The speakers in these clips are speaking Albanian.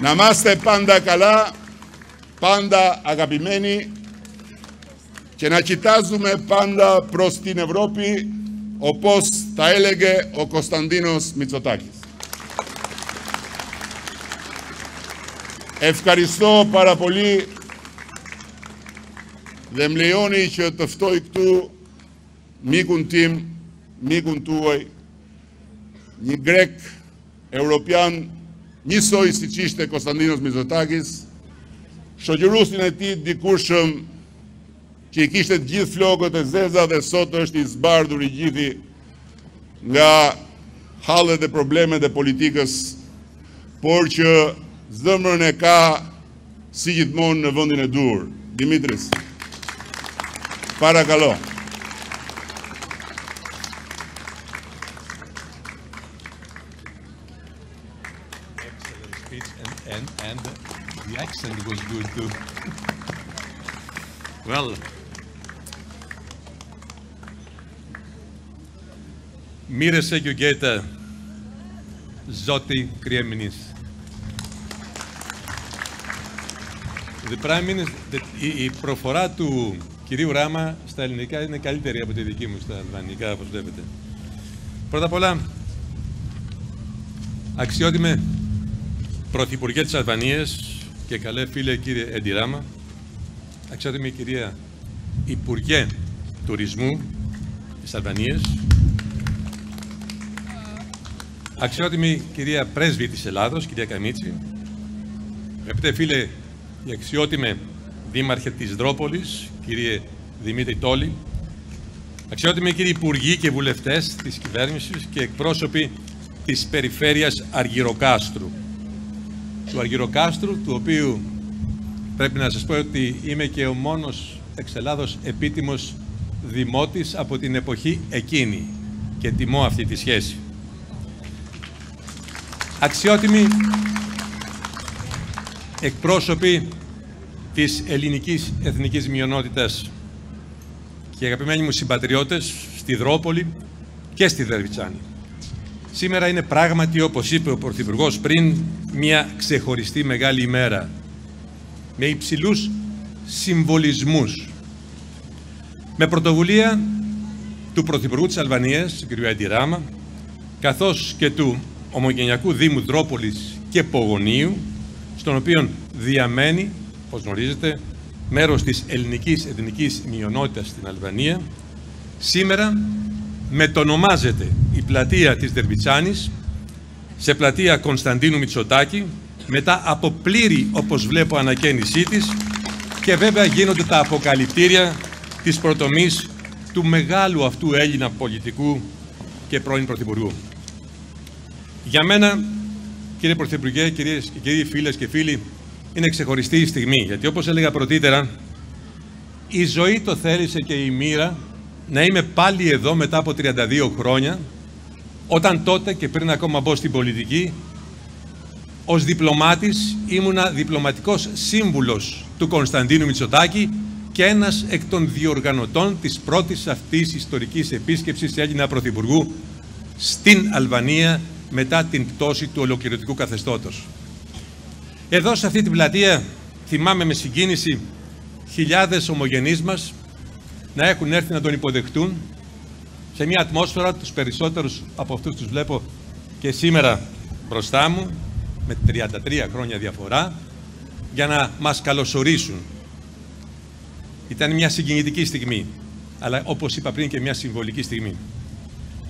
Να είμαστε πάντα καλά, πάντα αγαπημένοι και να κοιτάζουμε πάντα προς την Ευρώπη, όπως τα έλεγε ο Κωνσταντίνος Μητσοτάκης. Ευχαριστώ πάρα πολύ. Δεν μλιώνει και το φτώικ του μήκουν τιμ, μήκουν τούοι, νι Γκρέκ, Ευρωπιάν, νι σόι σιτσίστε Κωνσταντίνος Μητσοτάκης, σογυρούς την αιτή δικούρσομ και εκείστε gjithë flokët e zeza dhe sot është i zbardhur i gjithi nga hallet e problemet e politikës, por që zemrën e ka si gjithmonë në vendin e dur. Dimitris, παρακαλώ. Excellent speech and the accent was good too. Well, μοίρασε και ο Γκέτα Ζώτη Κρυέμινης. Η προφορά του κυρίου Ράμα στα ελληνικά είναι καλύτερη από τη δική μου στα αλβανικά, όπως βλέπετε. Πρώτα απ' όλα, αξιότιμε Πρωθυπουργέ της Αλβανίας και καλέ φίλε κύριε Έντι Ράμα, αξιότιμη κυρία Υπουργέ Τουρισμού της Αλβανίας, αξιότιμη κυρία Πρέσβη της Ελλάδος, κυρία Καμίτση, αγαπητέ φίλε και αξιότιμε Δήμαρχε της Δρόπολης, κύριε Δημήτρη Τόλη, αξιότιμοι κύριοι Υπουργοί και Βουλευτές της Κυβέρνησης και εκπρόσωποι της Περιφέρειας Αργυροκάστρου. Του Αργυροκάστρου, του οποίου πρέπει να σας πω ότι είμαι και ο μόνος εξ Ελλάδος επίτιμος δημότης από την εποχή εκείνη και τιμώ αυτή τη σχέση. Αξιότιμοι εκπρόσωποι της ελληνικής εθνικής μειονότητας και αγαπημένοι μου συμπατριώτες στη Δρόπολη και στη Δερβιτσάνη. Σήμερα είναι πράγματι, όπως είπε ο Πρωθυπουργός πριν, μια ξεχωριστή μεγάλη ημέρα με υψηλούς συμβολισμούς. Με πρωτοβουλία του Πρωθυπουργού της Αλβανίας, του κ. Έντι Ράμα, καθώς και του Ομογενειακού Δήμου Δρόπολης και Πογονίου, στον οποίο διαμένει, όπως γνωρίζετε, μέρος της ελληνικής εθνικής μειονότητας στην Αλβανία, σήμερα μετονομάζεται η πλατεία της Δερβιτσάνης σε πλατεία Κωνσταντίνου Μητσοτάκη, μετά από πλήρη, όπως βλέπω, ανακαίνισή της, και βέβαια γίνονται τα αποκαλυπτήρια της προτομής του μεγάλου αυτού Έλληνα πολιτικού και πρώην Πρωθυπουργού. Για μένα, κύριε Πρωθυπουργέ, κυρίες και κύριοι, φίλες και φίλοι, είναι ξεχωριστή η στιγμή, γιατί όπως έλεγα πρωτήτερα, η ζωή το θέλησε και η μοίρα να είμαι πάλι εδώ μετά από 32 χρόνια, όταν τότε και πριν ακόμα μπω στην πολιτική, ως διπλωμάτης ήμουνα διπλωματικός σύμβουλος του Κωνσταντίνου Μητσοτάκη και ένας εκ των διοργανωτών της πρώτης αυτής ιστορικής επίσκεψης Έλληνα Πρωθυπουργού στην Αλβανία μετά την πτώση του ολοκληρωτικού καθεστώτος. Εδώ σε αυτή την πλατεία θυμάμαι με συγκίνηση χιλιάδες ομογενείς μας να έχουν έρθει να τον υποδεχτούν σε μια ατμόσφαιρα, τους περισσότερους από αυτούς τους βλέπω και σήμερα μπροστά μου, με 33 χρόνια διαφορά, για να μας καλωσορίσουν. Ήταν μια συγκινητική στιγμή, αλλά όπως είπα πριν και μια συμβολική στιγμή.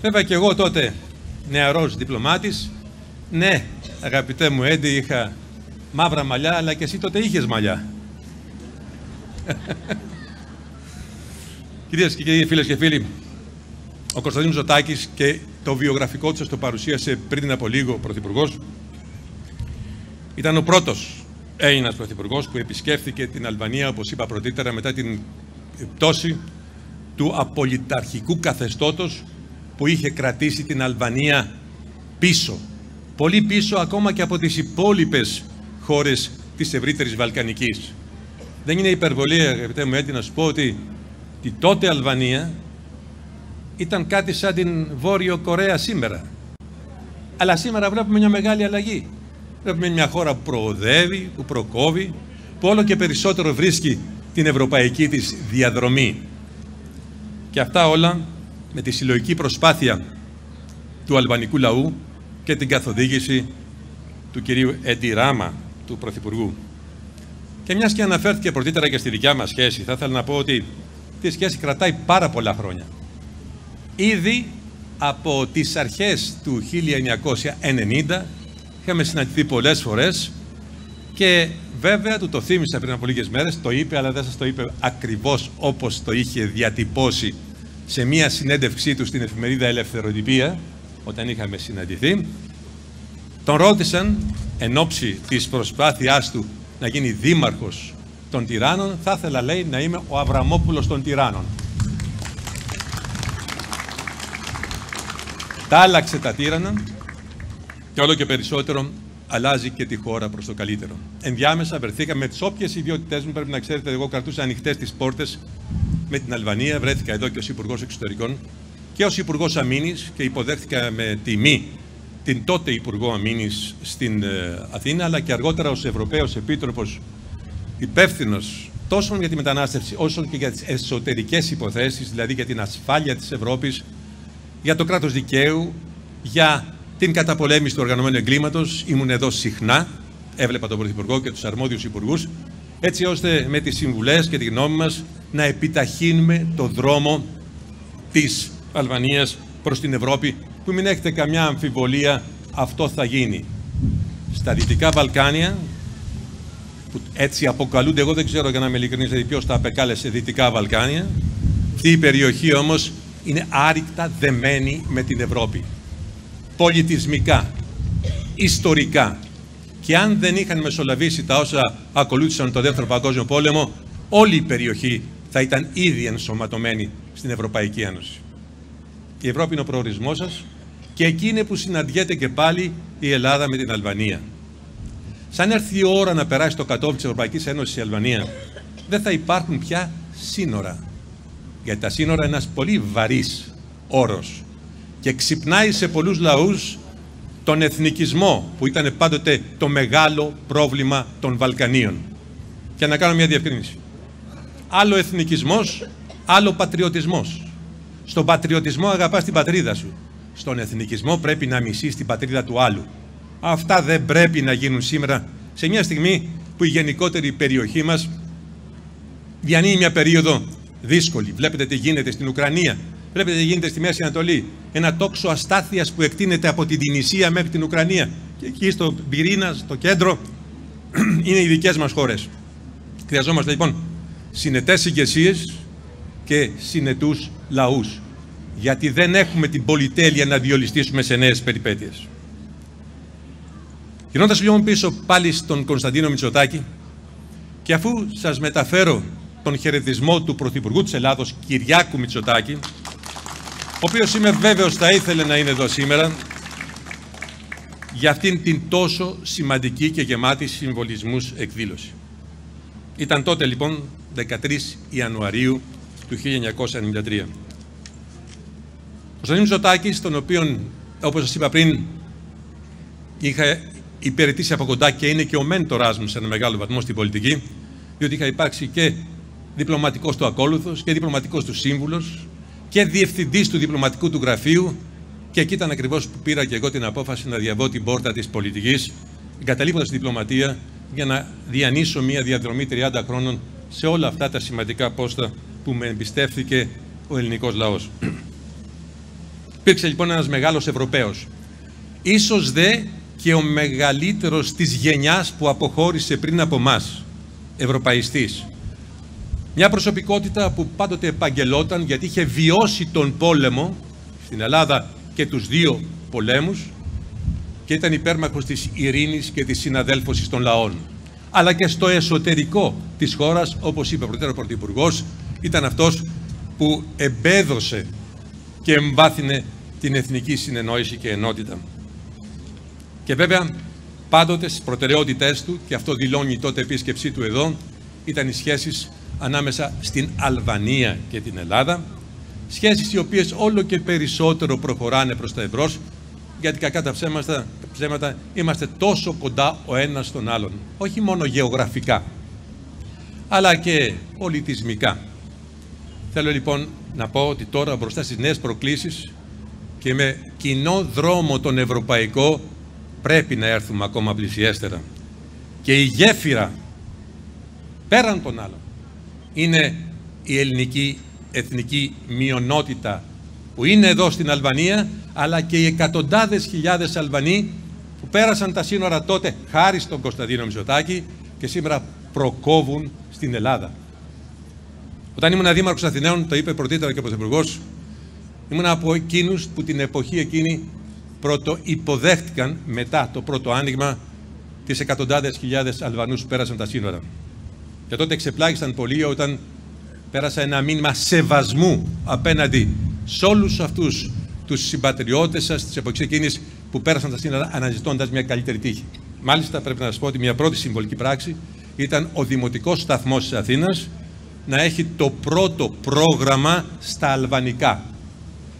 Βέβαια και εγώ τότε νεαρός διπλωμάτης, ναι αγαπητέ μου Έντι, είχα μαύρα μαλλιά, αλλά και εσύ τότε είχες μαλλιά. Κυρίες και κύριοι, φίλες και φίλοι, ο Κωνσταντίνος Μητσοτάκης, και το βιογραφικό του σας το παρουσίασε πριν από λίγο ο Πρωθυπουργός, ήταν ο πρώτος Έλληνας Πρωθυπουργός που επισκέφθηκε την Αλβανία, όπως είπα πρωτήτερα, μετά την πτώση του απολυταρχικού καθεστώτος που είχε κρατήσει την Αλβανία πίσω, πολύ πίσω ακόμα και από τις υπόλοιπες χώρες της ευρύτερης Βαλκανικής. Δεν είναι υπερβολή, αγαπητέ μου Έντι, να σου πω ότι η τότε Αλβανία ήταν κάτι σαν την Βόρειο Κορέα σήμερα. Αλλά σήμερα βλέπουμε μια μεγάλη αλλαγή. Βλέπουμε μια χώρα που προοδεύει, που προκόβει, που όλο και περισσότερο βρίσκει την ευρωπαϊκή της διαδρομή. Και αυτά όλα με τη συλλογική προσπάθεια του αλβανικού λαού και την καθοδήγηση του κυρίου Έντι Ράμα, του Πρωθυπουργού. Και μιας και αναφέρθηκε πρωτήτερα και στη δικιά μας σχέση, θα ήθελα να πω ότι τη σχέση κρατάει πάρα πολλά χρόνια. Ήδη από τις αρχές του 1990 είχαμε συναντηθεί πολλές φορές και βέβαια του το θύμισα πριν από λίγες μέρες, το είπε, αλλά δεν σας το είπε ακριβώς όπως το είχε διατυπώσει σε μία συνέντευξή του στην εφημερίδα Ελευθεροτυπία, όταν είχαμε συναντηθεί. Τον ρώτησαν εν ώψη της προσπάθειάς του να γίνει δήμαρχος των τυράννων, θα ήθελα, λέει, να είμαι ο Αβραμόπουλος των τυράννων. Τα άλλαξε τα τύρανα και όλο και περισσότερο αλλάζει και τη χώρα προς το καλύτερο. Ενδιάμεσα βρεθήκαμε με τις όποιες ιδιότητές μου, πρέπει να ξέρετε, εγώ κρατούσα ανοιχτές τις πόρτες με την Αλβανία, βρέθηκα εδώ και ως Υπουργός Εξωτερικών και ως Υπουργός Αμήνης και υποδέχθηκα με τιμή την τότε Υπουργό Αμήνης στην Αθήνα, αλλά και αργότερα ως Ευρωπαίος Επίτροπος υπεύθυνος τόσο για τη μετανάστευση όσο και για τις εσωτερικές υποθέσεις, δηλαδή για την ασφάλεια της Ευρώπης, για το κράτος δικαίου, για την καταπολέμηση του οργανωμένου εγκλήματος. Ήμουν εδώ συχνά, έβλεπα τον Πρωθυπουργό και τους αρμόδιους υπουργούς, έτσι ώστε με τις συμβουλές και τη γνώμη μας να επιταχύνουμε το δρόμο της Αλβανίας προς την Ευρώπη, που μην έχετε καμιά αμφιβολία, αυτό θα γίνει. Στα Δυτικά Βαλκάνια, που έτσι αποκαλούνται, εγώ δεν ξέρω, για να είμαι ειλικρινής, δηλαδή ποιος τα απεκάλεσε Δυτικά Βαλκάνια, αυτή η περιοχή όμως είναι άρρηκτα δεμένη με την Ευρώπη. Πολιτισμικά, ιστορικά. Και αν δεν είχαν μεσολαβήσει τα όσα ακολούθησαν το Δεύτερο Παγκόσμιο Πόλεμο, όλη η περιοχή θα ήταν ήδη ενσωματωμένη στην Ευρωπαϊκή Ένωση. Η Ευρώπη είναι ο προορισμός σας και εκεί είναι που συναντιέται και πάλι η Ελλάδα με την Αλβανία. Σαν έρθει η ώρα να περάσει το κατόφλι της Ευρωπαϊκής Ένωσης η Αλβανία, δεν θα υπάρχουν πια σύνορα. Γιατί τα σύνορα είναι ένας πολύ βαρύς όρος και ξυπνάει σε πολλούς λαούς τον εθνικισμό που ήταν πάντοτε το μεγάλο πρόβλημα των Βαλκανίων. Και να κάνω μια διευκρίνηση. Άλλο εθνικισμός, άλλο πατριωτισμός. Στον πατριωτισμό αγαπάς την πατρίδα σου. Στον εθνικισμό πρέπει να μισείς την πατρίδα του άλλου. Αυτά δεν πρέπει να γίνουν σήμερα, σε μια στιγμή που η γενικότερη περιοχή μας διανύει μια περίοδο δύσκολη. Βλέπετε τι γίνεται στην Ουκρανία, βλέπετε τι γίνεται στη Μέση Ανατολή. Ένα τόξο αστάθειας που εκτείνεται από την Τινησία μέχρι την Ουκρανία. Και εκεί στο πυρήνα, στο κέντρο, είναι οι δικές μας χώρες. Χρειαζόμαστε λοιπόν συνετές ηγεσίες και συνετούς λαούς. Γιατί δεν έχουμε την πολυτέλεια να διολιστήσουμε σε νέες περιπέτειες. Γυρνώντας λοιπόν πίσω πάλι στον Κωνσταντίνο Μητσοτάκη, και αφού σας μεταφέρω τον χαιρετισμό του Πρωθυπουργού της Ελλάδος, Κυριάκου Μητσοτάκη, ο οποίος είμαι βέβαιος θα ήθελε να είναι εδώ σήμερα, για αυτήν την τόσο σημαντική και γεμάτη συμβολισμούς εκδήλωση. Ήταν τότε λοιπόν 13 Ιανουαρίου του 1993. Ο Κωνσταντίνος Μητσοτάκης, τον οποίον, όπως σας είπα πριν, είχα υπηρετήσει από κοντά και είναι και ο μέντορας μου σε ένα μεγάλο βαθμό στην πολιτική, διότι είχα υπάρξει και διπλωματικός του ακόλουθος και διπλωματικός του σύμβουλος και διευθυντής του διπλωματικού του γραφείου, και εκεί ήταν ακριβώς που πήρα και εγώ την απόφαση να διαβώ την πόρτα της πολιτικής, εγκαταλείποντας τη διπλωματία για να διανύσω μια διαδρομή 30 χρόνων σε όλα αυτά τα σημαντικά πόστα που με εμπιστεύθηκε ο ελληνικός λαός. Υπήρξε λοιπόν ένας μεγάλος Ευρωπαίος, ίσως δε και ο μεγαλύτερος της γενιάς που αποχώρησε πριν από μας, ευρωπαϊστής. Μια προσωπικότητα που πάντοτε επαγγελόταν, γιατί είχε βιώσει τον πόλεμο στην Ελλάδα και τους δύο πολέμους και ήταν υπέρμαχος της ειρήνης και της συναδέλφωσης των λαών. Αλλά και στο εσωτερικό της χώρας, όπως είπε ο Πρωθυπουργός, ήταν αυτός που εμπέδωσε και εμβάθυνε την εθνική συνεννόηση και ενότητα. Και βέβαια πάντοτε στις προτεραιότητές του, και αυτό δηλώνει τότε επίσκεψή του εδώ, ήταν οι σχέσεις ανάμεσα στην Αλβανία και την Ελλάδα, σχέσεις οι οποίες όλο και περισσότερο προχωράνε προς τα εμπρός, γιατί κακά τα ψέματα, είμαστε τόσο κοντά ο ένας στον άλλον. Όχι μόνο γεωγραφικά, αλλά και πολιτισμικά. Θέλω λοιπόν να πω ότι τώρα μπροστά στις νέες προκλήσεις και με κοινό δρόμο τον ευρωπαϊκό πρέπει να έρθουμε ακόμα πλησιέστερα. Και η γέφυρα πέραν των άλλων είναι η ελληνική εθνική μειονότητα που είναι εδώ στην Αλβανία, αλλά και οι εκατοντάδες χιλιάδες Αλβανοί που πέρασαν τα σύνορα τότε χάρη στον Κωνσταντίνο Μητσοτάκη και σήμερα προκόβουν στην Ελλάδα. Όταν ήμουν δήμαρχος Αθηναίων, το είπε πρωτήτερα και ο Πρωθυπουργός, ήμουν από εκείνους που την εποχή εκείνη υποδέχτηκαν μετά το πρώτο άνοιγμα τις εκατοντάδες χιλιάδες Αλβανούς που πέρασαν τα σύνορα. Και τότε εξεπλάγησαν πολλοί όταν πέρασα ένα μήνυμα σεβασμού απέναντι σε όλους αυτούς τους συμπατριώτες σας της εποχής εκείνης που πέρασαν τα σύνορα αναζητώντας μια καλύτερη τύχη. Μάλιστα πρέπει να σας πω ότι μια πρώτη συμβολική πράξη ήταν ο Δημοτικός Σταθμός της Αθήνας να έχει το πρώτο πρόγραμμα στα αλβανικά.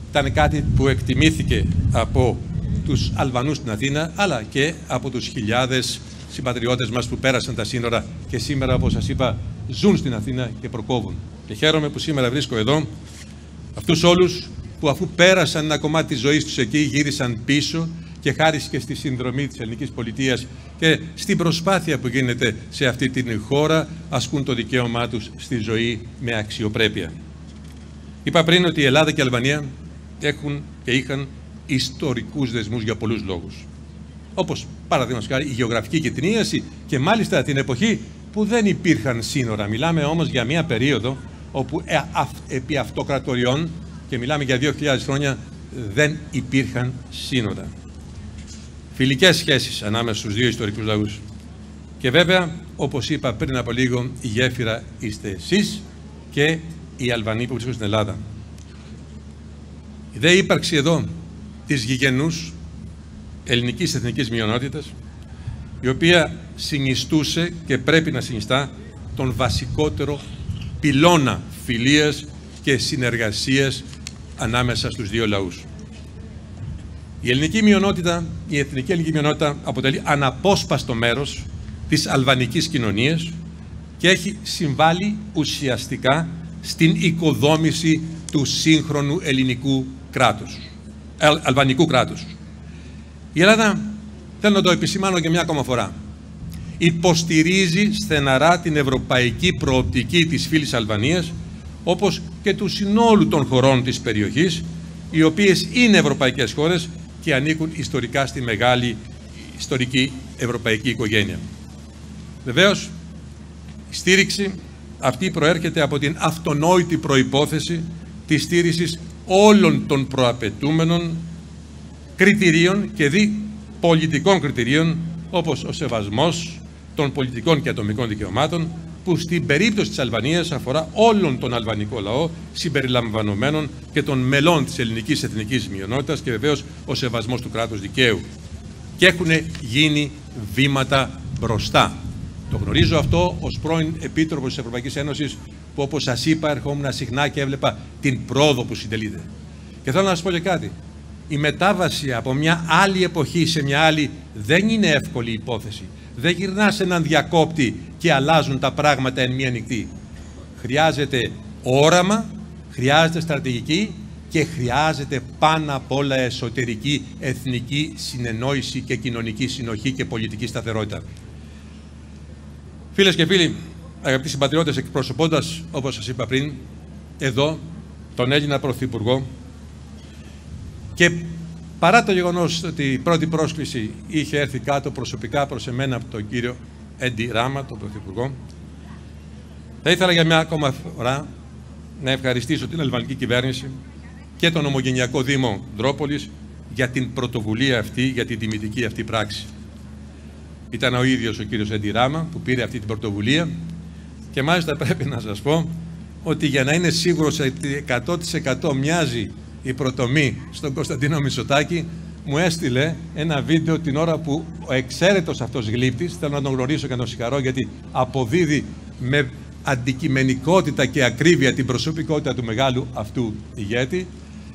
Ήταν κάτι που εκτιμήθηκε από τους Αλβανούς στην Αθήνα, αλλά και από τους χιλιάδες συμπατριώτες μας που πέρασαν τα σύνορα και σήμερα, όπως σας είπα, ζουν στην Αθήνα και προκόβουν. Και χαίρομαι που σήμερα βρίσκω εδώ αυτούς όλους που αφού πέρασαν ένα κομμάτι της ζωής τους εκεί γύρισαν πίσω και χάρη και στη συνδρομή της ελληνικής πολιτείας και στην προσπάθεια που γίνεται σε αυτή την χώρα ασκούν το δικαίωμά τους στη ζωή με αξιοπρέπεια. Είπα πριν ότι η Ελλάδα και η Αλβανία έχουν και είχαν ιστορικούς δεσμούς για πολλούς λόγους. Όπως παραδείγματος χάρη η γεωγραφική γειτονίαση και μάλιστα την εποχή που δεν υπήρχαν σύνορα. Μιλάμε όμως για μια περίοδο όπου επί αυτοκρατοριών, και μιλάμε για 2.000 χρόνια, δεν υπήρχαν σύνορα. Φιλικές σχέσεις ανάμεσα στους δύο ιστορικούς λαούς. Και βέβαια, όπως είπα πριν από λίγο, η γέφυρα είστε εσείς και οι Αλβανοί που βρίσκονται στην Ελλάδα. Η δε ύπαρξη εδώ της γηγενούς ελληνικής εθνικής μειονότητας, η οποία συνιστούσε και πρέπει να συνιστά τον βασικότερο πυλώνα φιλίας και συνεργασίας ανάμεσα στους δύο λαούς. Η ελληνική μειονότητα, η εθνική ελληνική μειονότητα αποτελεί αναπόσπαστο μέρος της αλβανικής κοινωνίας και έχει συμβάλει ουσιαστικά στην οικοδόμηση του σύγχρονου ελληνικού κράτους, αλβανικού κράτους. Η Ελλάδα, θέλω να το επισημάνω και μια ακόμα φορά, υποστηρίζει στεναρά την ευρωπαϊκή προοπτική της φίλης Αλβανίας, όπως και του συνόλου των χωρών της περιοχής, οι οποίες είναι ευρωπαϊκές χώρες και ανήκουν ιστορικά στη μεγάλη ιστορική ευρωπαϊκή οικογένεια. Βεβαίως, η στήριξη αυτή προέρχεται από την αυτονόητη προϋπόθεση της στήρησης όλων των προαπαιτούμενων κριτηρίων και δι πολιτικών κριτηρίων, όπως ο σεβασμός των πολιτικών και ατομικών δικαιωμάτων, που στην περίπτωση της Αλβανίας αφορά όλον τον αλβανικό λαό, συμπεριλαμβανομένων και των μελών της ελληνικής εθνικής μειονότητας, και βεβαίως ο σεβασμός του κράτους δικαίου. Και έχουν γίνει βήματα μπροστά. Το γνωρίζω αυτό ως πρώην Επίτροπος της Ευρωπαϊκής Ένωσης, που όπως σας είπα ερχόμουν συχνά και έβλεπα την πρόοδο που συντελείται. Και θέλω να σας πω και κάτι. Η μετάβαση από μια άλλη εποχή σε μια άλλη δεν είναι εύκολη υπόθεση. Δεν γυρνά σε έναν διακόπτη και αλλάζουν τα πράγματα εν μία νυχτή. Χρειάζεται όραμα, χρειάζεται στρατηγική και χρειάζεται πάνω απ' όλα εσωτερική εθνική συνεννόηση και κοινωνική συνοχή και πολιτική σταθερότητα. Φίλες και φίλοι, αγαπητοί συμπατριώτες, εκπροσωπώντας, όπως σας είπα πριν, εδώ τον Έλληνα Πρωθυπουργό, και παρά το γεγονός ότι η πρώτη πρόσκληση είχε έρθει κάτω προσωπικά προς εμένα από τον κύριο Έντι Ράμα, τον Πρωθυπουργό, θα ήθελα για μια ακόμα φορά να ευχαριστήσω την αλβανική κυβέρνηση και τον Ομογενειακό Δήμο Ντρόπολης για την πρωτοβουλία αυτή, για την τιμητική αυτή πράξη. Ήταν ο ίδιος ο κύριος Έντι Ράμα που πήρε αυτή την πρωτοβουλία και μάλιστα πρέπει να σας πω ότι για να είναι σίγουρος ότι 100% μοιάζει η προτομή στον Κωνσταντίνο Μητσοτάκη, μου έστειλε ένα βίντεο την ώρα που ο εξαίρετος αυτός γλύπτης, θέλω να τον γνωρίσω και να τον συγχαρώ γιατί αποδίδει με αντικειμενικότητα και ακρίβεια την προσωπικότητα του μεγάλου αυτού ηγέτη,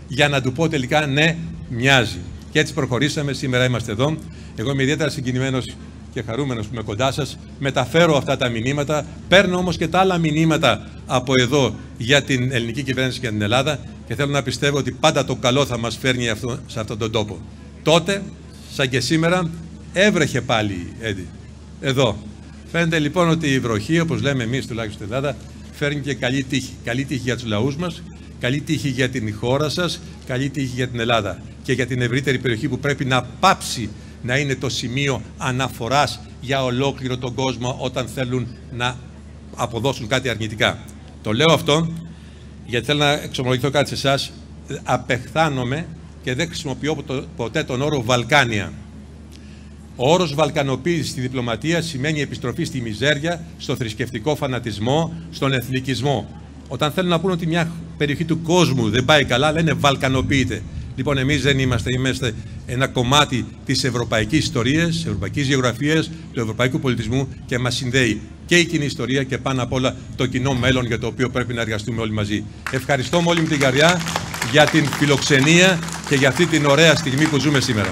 για να του πω τελικά ναι, μοιάζει. Και έτσι προχωρήσαμε. Σήμερα είμαστε εδώ. Εγώ είμαι ιδιαίτερα συγκινημένος και χαρούμενος που είμαι κοντά σας. Μεταφέρω αυτά τα μηνύματα. Παίρνω όμως και τα άλλα μηνύματα από εδώ για την ελληνική κυβέρνηση και την Ελλάδα. Και θέλω να πιστεύω ότι πάντα το καλό θα μας φέρνει σε αυτόν τον τόπο. Τότε, σαν και σήμερα, έβρεχε πάλι, Έντι, εδώ. Φαίνεται λοιπόν ότι η βροχή, όπως λέμε εμείς τουλάχιστον στην Ελλάδα, φέρνει και καλή τύχη. Καλή τύχη για τους λαούς μας, καλή τύχη για την χώρα σας, καλή τύχη για την Ελλάδα και για την ευρύτερη περιοχή που πρέπει να πάψει να είναι το σημείο αναφοράς για ολόκληρο τον κόσμο όταν θέλουν να αποδώσουν κάτι αρνητικά. Το λέω αυτό γιατί θέλω να εξομολογηθώ κάτι σε εσάς. Απεχθάνομαι και δεν χρησιμοποιώ ποτέ τον όρο Βαλκάνια. Ο όρος βαλκανοποίηση στη διπλωματία σημαίνει επιστροφή στη μιζέρια, στο θρησκευτικό φανατισμό, στον εθνικισμό. Όταν θέλουν να πούνε ότι μια περιοχή του κόσμου δεν πάει καλά, λένε βαλκανοποιείται. Λοιπόν, εμείς δεν είμαστε ένα κομμάτι της ευρωπαϊκής ιστορίας, της ευρωπαϊκής γεωγραφίας, του ευρωπαϊκού πολιτισμού και μας συνδέει και η κοινή ιστορία και πάνω απ' όλα το κοινό μέλλον για το οποίο πρέπει να εργαστούμε όλοι μαζί. Ευχαριστώ με όλη μου την καρδιά για την φιλοξενία και για αυτή την ωραία στιγμή που ζούμε σήμερα.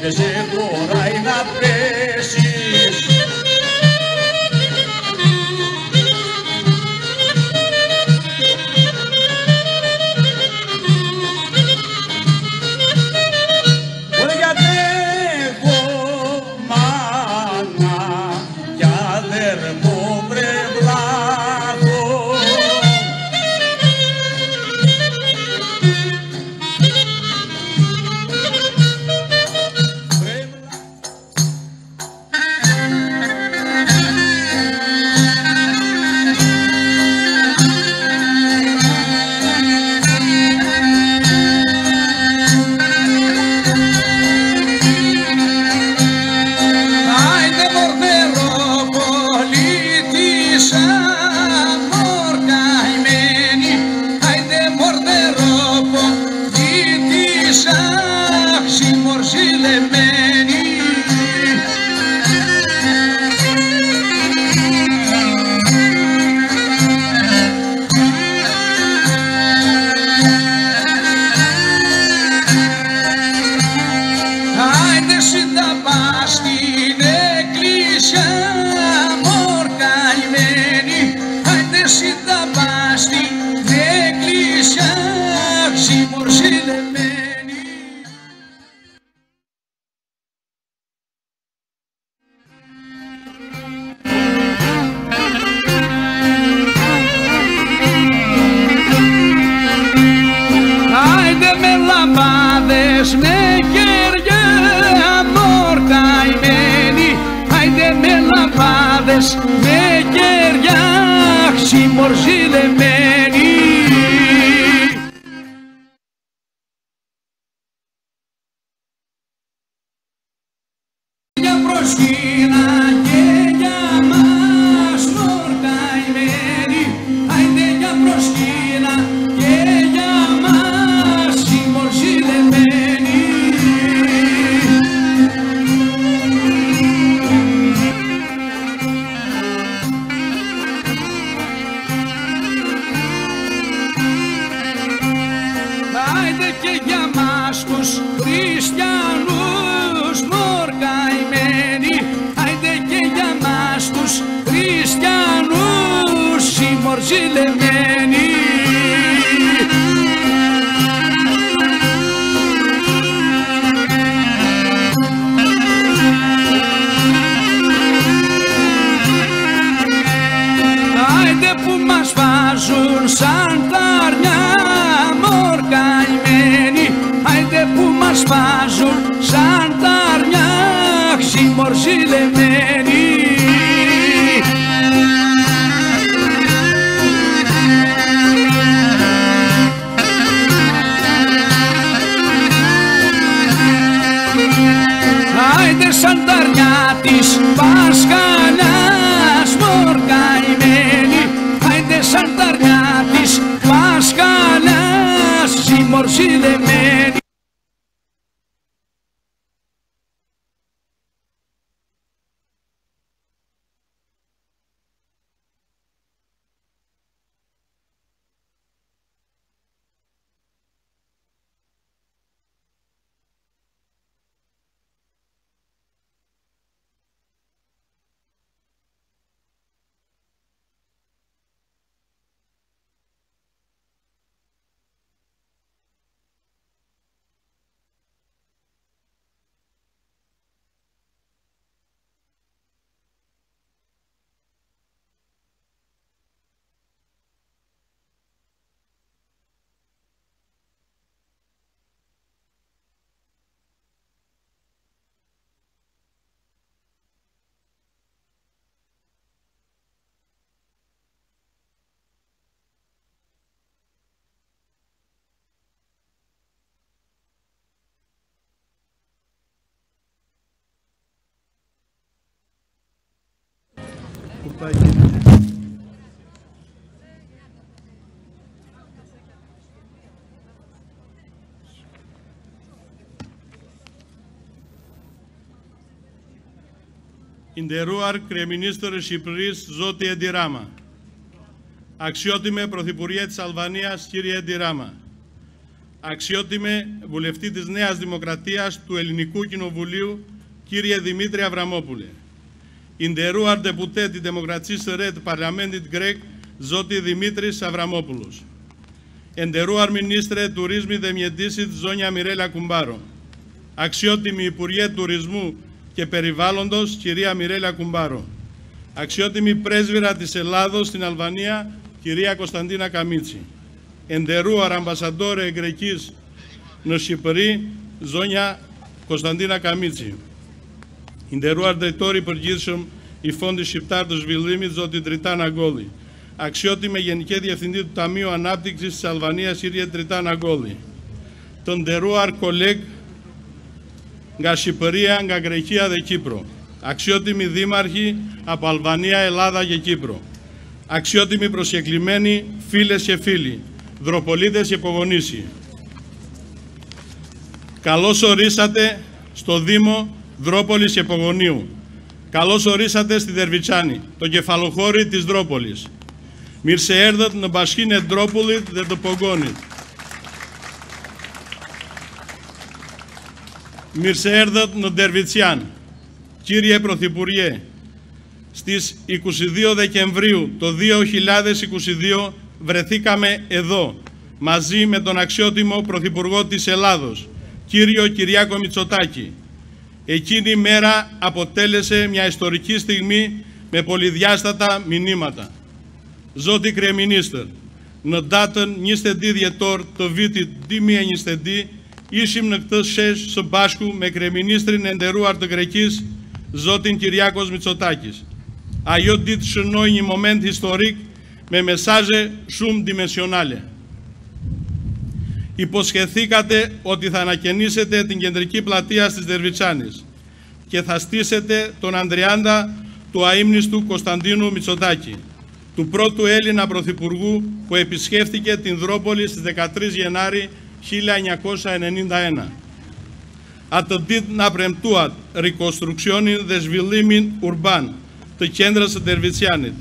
δεν σε χωράει να πέσεις. Γιατί έχω μάνα κι αδερφό βρε βλάχο. Με κεριά ξημορζηλεμένη. Για προσκύνα και για μας μορκαημένοι, άιντε για προσκύνα και για μας ξημορζηλεμένη. Και για μας τους χριστιανούς μορκαημένοι, άιντε και για μας τους χριστιανούς συμμορζηλεμένοι. Άιντε που μας βάζουν σαν τα αρνιά μορκαημένοι, άιντε που μας βάζουν σαν τα αρνιά ξημορζηλεμένοι. Άιντε σαν τα αρνιά της Πασχαλιάς μορκαημένοι, άιντε σαν τα αρνιά της Πασχαλιάς συμμορζηλεμένοι. Ιντερούαρ Κρεμινίστορες Κυπρής Ζώτη Εντιράμα. Αξιότιμε Πρωθυπουργέ της Αλβανίας, κύριε Εντιράμα. αξιότιμε βουλευτή της Νέας Δημοκρατίας του Ελληνικού Κοινοβουλίου, κύριε Δημήτρη Αβραμόπουλε. Ιντερούαρ Deputé τη Δημοκρατίας Ρετ Παρλαμέντιτ Γκρέκ, Ζώτη Δημήτρης Αβραμόπουλος. Εντερούαρ Μινίστρε Τουρίσμι Δεμιεντήσιτ Ζώνια Μιρέλα Κουμπάρο. Αξιότιμη Υπουργέ Τουρισμού και Περιβάλλοντος, κυρία Μιρέλα Κουμπάρο. Αξιότιμη Πρέσβυρα της Ελλάδος στην Αλβανία, κυρία Κωνσταντίνα Καμίτσι. Εντερούαρ Αμπασαντόρε Γκρεκής Νοσιπρή, Ζώνια Κωνσταντίνα Καμίτσι. Εντερούαρ Ντεϊτόρι Περγίρσομ η Φόντι Σιπτάρ του Σβιλδίμιτ Ζώτη Τριτάνα Γκόλη. Αξιότιμη Γενική Διευθυντή του Ταμείου Ανάπτυξης της Αλβανίας, κύριε Τριτάνα Γκόλη. Τον Ντερούαρ Κολέγ Γκασιπρία Γκαγκρεκία Δε Κύπρο. Αξιότιμοι δήμαρχοι από Αλβανία, Ελλάδα και Κύπρο. Αξιότιμοι προσκεκλημένοι, φίλες και φίλοι, δροπολίτες και υπογονήσιοι. Καλώς ορίσατε στο Δήμο Δρόπολης και Πογονίου. Καλώς ορίσατε στη Δερβιτσάνη, το κεφαλοχώρι της Δρόπολης. Μυρσε έρδατ να μπασχίνε Δρόπολιτ δε το Πογόνιτ. Μυρσε έρδατ να Δερβιτσιάν. Κύριε Πρωθυπουργέ, στις 22 Δεκεμβρίου το 2022 βρεθήκαμε εδώ, μαζί με τον αξιότιμο Πρωθυπουργό της Ελλάδος, κύριο Κυριάκο Μητσοτάκη. Εκείνη η μέρα αποτέλεσε μια ιστορική στιγμή με πολυδιάστατα μηνύματα. Ζώτη Κρεμινίστερ, να δάτεν νίστεντι διετόρ το βίτι δίμια νίστεντι, ίσιμ νεκτός σες σομπάσκου με Κρεμινίστριν εντερού αρτογρεκής, Ζώτην Κυριάκος Μητσοτάκης. Ayot dit shënoj një moment historik με μεσάζε shumë dimensionale. Υποσχεθήκατε ότι θα ανακαινήσετε την κεντρική πλατεία της Δερβιτσάνης και θα στήσετε τον Ανδριάντα του αείμνηστου Κωνσταντίνου Μητσοτάκη, του πρώτου Έλληνα Πρωθυπουργού που επισκέφθηκε την Δρόπολη στις 13 Γενάρη 1991. Atë ditë na premtuat rekonstruksionin dhe zhvillimin urban të qendrës së Dervicianit,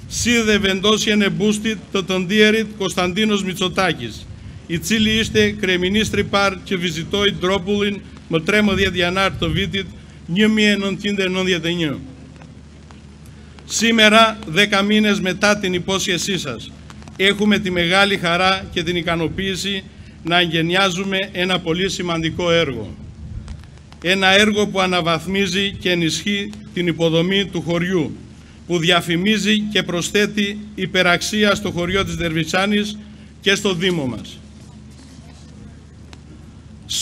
si dhe vendosjen e bustit të ndjerit Konstantinos Mitsotakis, i cili ishte kryeministri i parë që vizitoi Dropullin më 13 janar të vitit 1991. Σήμερα, 10 μήνες μετά την υπόσχεσή σας, έχουμε τη μεγάλη χαρά και την ικανοποίηση να εγγενιάζουμε ένα πολύ σημαντικό έργο. Ένα έργο που αναβαθμίζει και ενισχύει την υποδομή του χωριού, που διαφημίζει και προσθέτει υπεραξία στο χωριό της Δερβιτσάνης και στο Δήμο μας.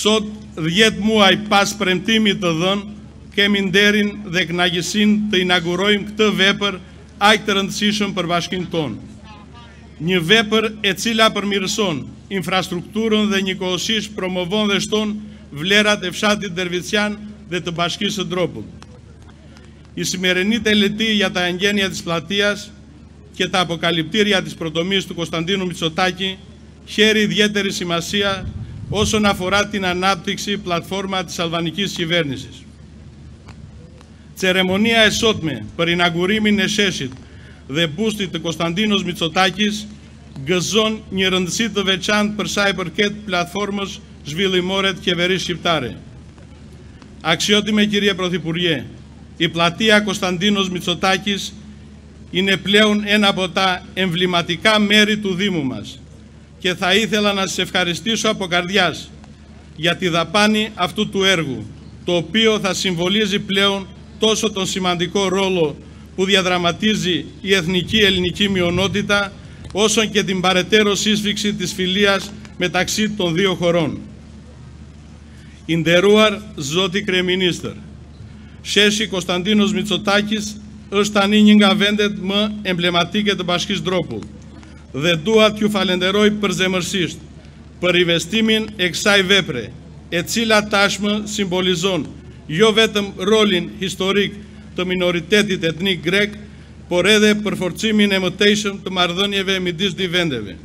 Sot 10 muaj pas premtimit të dhënë, kemi nderin dhe kënaqësinë të inaugurojmë këtë vepër aq të rëndësishëm për bashkinë tonë. Një vepër e cila përmirëson infrastrukturën dhe njëkohësisht promovon dhe shton vlerat e fshatit Dervician dhe të bashkisë së Dropullit. Η σημερινή τελετή για τα εγγένεια της πλατείας και τα αποκαλυπτήρια της πρωτομής του Κωνσταντίνου Μητσοτάκη χαίρει ιδιαίτερη σημασία όσον αφορά την ανάπτυξη πλατφόρμα της αλβανικής κυβέρνησης. Ceremonia e sotme për inaugurimin e sheshit dhe bustit të Konstantinos Mitsotakis gëzon një rëndësi të veçantë për sa i përket platformës zhvillimore të qeverisë shqiptare. Αξιότιμε κύριε Πρωθυπουργέ, η πλατεία Κωνσταντίνος Μητσοτάκης είναι πλέον ένα από τα εμβληματικά μέρη του Δήμου μας και θα ήθελα να σας ευχαριστήσω από καρδιάς για τη δαπάνη αυτού του έργου, το οποίο θα συμβολίζει πλέον τόσο τον σημαντικό ρόλο που διαδραματίζει η εθνική ελληνική μειονότητα, όσο και την παρετέρω σύσφυξη της φιλίας μεταξύ των δύο χωρών. Ιντερούαρ Ζώτη Κρεμινίστερ. Sheshi Konstantinos Mitsotakis është tani një nga vendet më emblematike të Bashkisë Dropull dhe dua t'ju falenderoj përzemërsisht për investimin e kësaj vepre, e cila tashmë simbolizon jo vetëm rolin historik të minoritetit etnik grek, por edhe përforcimin e mëtejshëm të marrëdhënieve midis dy vendeve.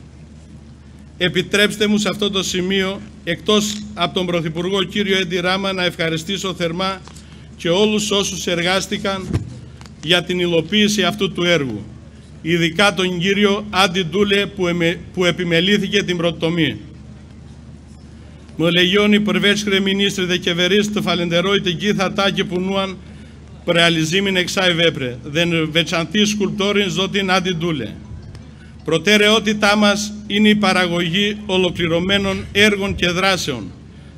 Επιτρέψτε μου σε αυτό το σημείο, εκτός από τον Πρωθυπουργό κύριο Έντι Ράμα, να ευχαριστήσω θερμά και όλους όσους εργάστηκαν για την υλοποίηση αυτού του έργου, ειδικά τον κύριο Άντι Ντούλε που επιμελήθηκε την πρωτοτομή. Më lejoni përveç kryeministrit dhe qeverisë të falenderoj të gjithë ata që punuan për realizimin e kësaj vepre dhe në veçanti skulptorin zotin Adi Dule. Προτεραιότητά μας είναι η παραγωγή ολοκληρωμένων έργων και δράσεων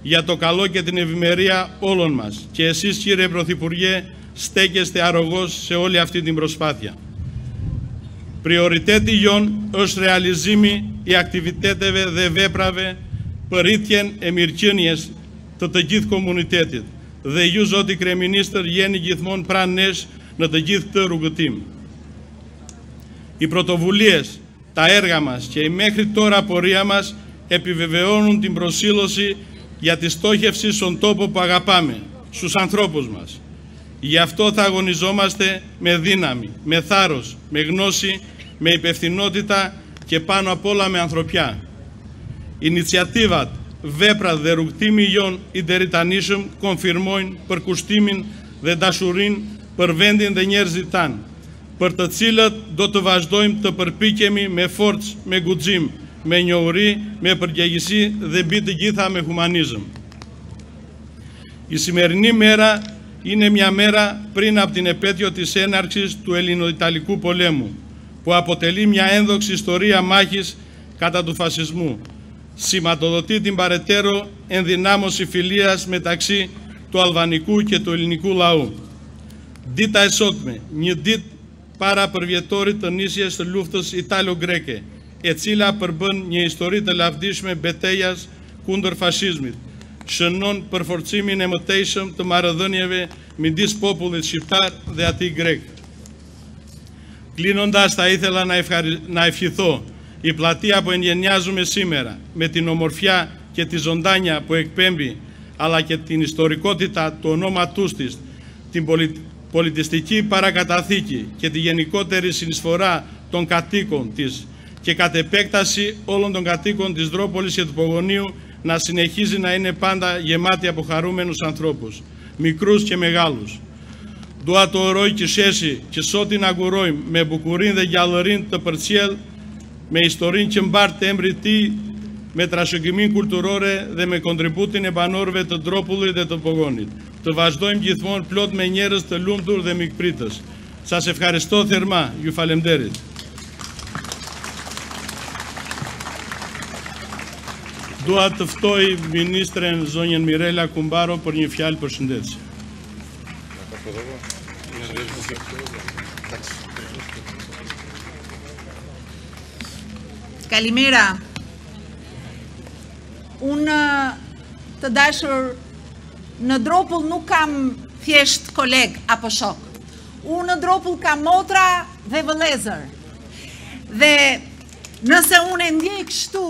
για το καλό και την ευημερία όλων μας. Και εσείς, κύριε Πρωθυπουργέ, στέκεστε αρρωγός σε όλη αυτή την προσπάθεια. Prioritetin është realizimi i aktiviteteve dhe veprave për rritjen e mirëqenies të gjithë komunitetit dhe ju, zoti kryeministër, jeni gjithmonë pranë nesh në të gjithë këtë rrugëtim. Οι πρωτοβουλίες, τα έργα μας και η μέχρι τώρα πορεία μας επιβεβαιώνουν την προσήλωση για τη στόχευση στον τόπο που αγαπάμε, στους ανθρώπους μας. Γι' αυτό θα αγωνιζόμαστε με δύναμη, με θάρρος, με γνώση, με υπευθυνότητα και πάνω απ' όλα με ανθρωπιά. Iniciativat, veprat dhe rrugtimi jon i deri tanishëm konfirmojnë përkushtimin dhe dashurinë për vendin dhe njerëzit tanë, për të cilët do të vazhdojmë të përpiqemi me forcë, me guxim, me njohuri, me përgjegjësi dhe mbi të gjitha me humanizëm. Η σημερινή μέρα είναι μια μέρα πριν από την επέτειο της έναρξης του Ελληνοϊταλικού πολέμου, που αποτελεί μια ένδοξη ιστορία μάχης κατά του φασισμού. Σηματοδοτεί την παρετέρω ενδυνάμωση φιλίας μεταξύ του αλβανικού και του ελληνικού λαού. Dita e sotme, një ditë para përvjetorit të nisjes të luftës italo-greke, e cila përbën një histori të lavdishme betejës kundër fashizmit, shënon përforcimin e mëtejshëm të marrëdhënieve midis popullit shqiptar dhe atij grek. Κλείνοντας, θα ήθελα να ευχηθώ η πλατεία που εγκαινιάζουμε σήμερα με την ομορφιά και τη ζωντάνια που εκπέμπει, αλλά και την ιστορικότητα του ονόματούς της, την πολιτιστική παρακαταθήκη και τη γενικότερη συνεισφορά των κατοίκων της και κατ' επέκταση όλων των κατοίκων της Δρόπολης και του Πογονίου να συνεχίζει να είναι πάντα γεμάτη από χαρούμενους ανθρώπους, μικρούς και μεγάλους. Dua të uroj qësheshi që sot inaugurojmë me bukurinë dhe gjallërinë të përcjell, me historinë që mbart emri i tij, me trashëgiminë kulturore dhe me kontributin e banorëve të Dropullit dhe të Pogonit. Të vazhdojmë gjithmonë plot me njerëz të lumtur dhe mikpritës. Σας ευχαριστώ θερμά, ju falemderit. Dua të ftoj ministren zonjën Mirela Kumbaro për një fjalë përshëndetje. Kalimera, unë të dashur në Dropull nuk kam thjesht koleg apo shok. Unë në Dropull kam motra dhe vëllezër. Dhe nëse unë e ndjej kështu,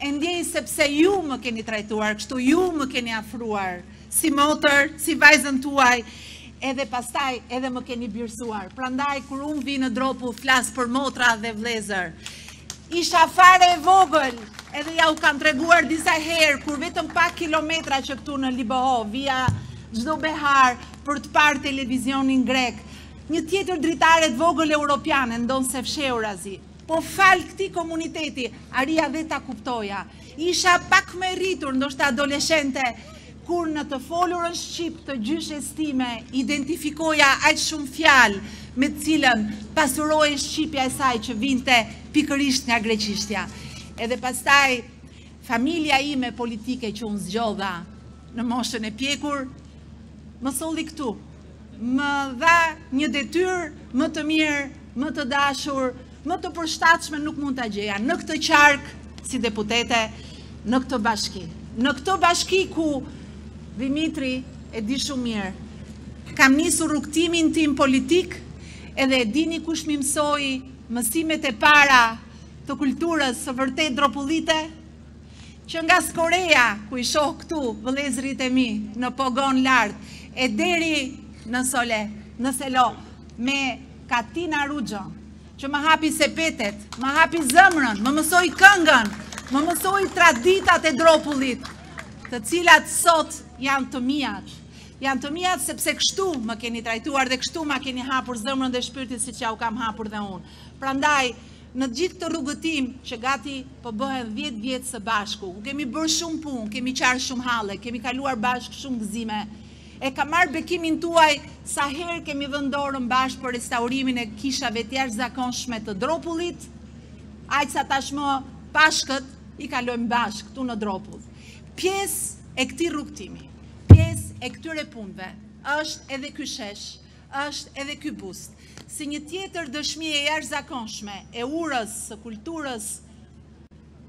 e ndjej sepse ju më keni trajtuar kështu, ju më keni afruar si motër, si vajzën tuaj, edhe pastaj edhe më keni birësuar. Prandaj, kur unë vi në Dropull, flas për motra dhe vëllezër. Isha fare e vogël, edhe ja u kam treguar disa herë, kur vetëm pak kilometra që këtu në Liboho, via çdo behar, për të parë televizionin grek, një tjetër dritare të vogël europiane, ndonë se fshehurazi. Po fal këtij komuniteti, aria dhe ta kuptoja. Isha pak më rritur, ndoshta adoleshente, kur në të folurën shqip të gjyshes time, identifikoja aq shumë fjalë me të cilën pasuroi shqipja e saj që vinte pikërisht nga greqishtja. Edhe pastaj, familja ime politike që unë zgjodha në moshën e pjekur, më solli këtu. Më dha një detyrë më të mirë, më të dashur, më të përshtatshme nuk mund ta gjeja në këtë qark si deputete, në këtë bashki. Në këtë bashki ku Dimitri e di shumë mirë, kam nisur rrugtimin tim politik edhe e dini kush më mësoi mësimet e para të kulturës së vërtet dropullite, që nga Skoreja, ku i shoh këtu vëllezërit e mi në Pogon lart, e deri në Sole, në Selo, me Katina Rugjo, që më hapi sepetet, më hapi zëmrën, më mësoi këngën, më mësoi traditat e Dropullit, të cilat sot janë të mijat. Janë të mijat sepse kështu më keni trajtuar dhe kështu më keni hapur zëmrën dhe shpirtin siç ja u kam hapur dhe unë. Prandaj, në gjithë këtë rrugëtim që gati po bëhen 10 vjetë së bashku, kemi bërë shumë punë, kemi qarë shumë halle, kemi kaluar bashkë shumë gëzime, e ka marrë bekimin tuaj sa herë kemi vendorën bashkë për restaurimin e kishave të jashtëzakonshme të Dropullit, aq sa tashmë pashkët i kalojmë bashkë këtu në Dropull. Pjesë e këtij rrugtimi, pjesë e këtyre punëve, është edhe ky shesh, është edhe ky bust, si një tjetër dëshmi e jashtëzakonshme e urës së kulturës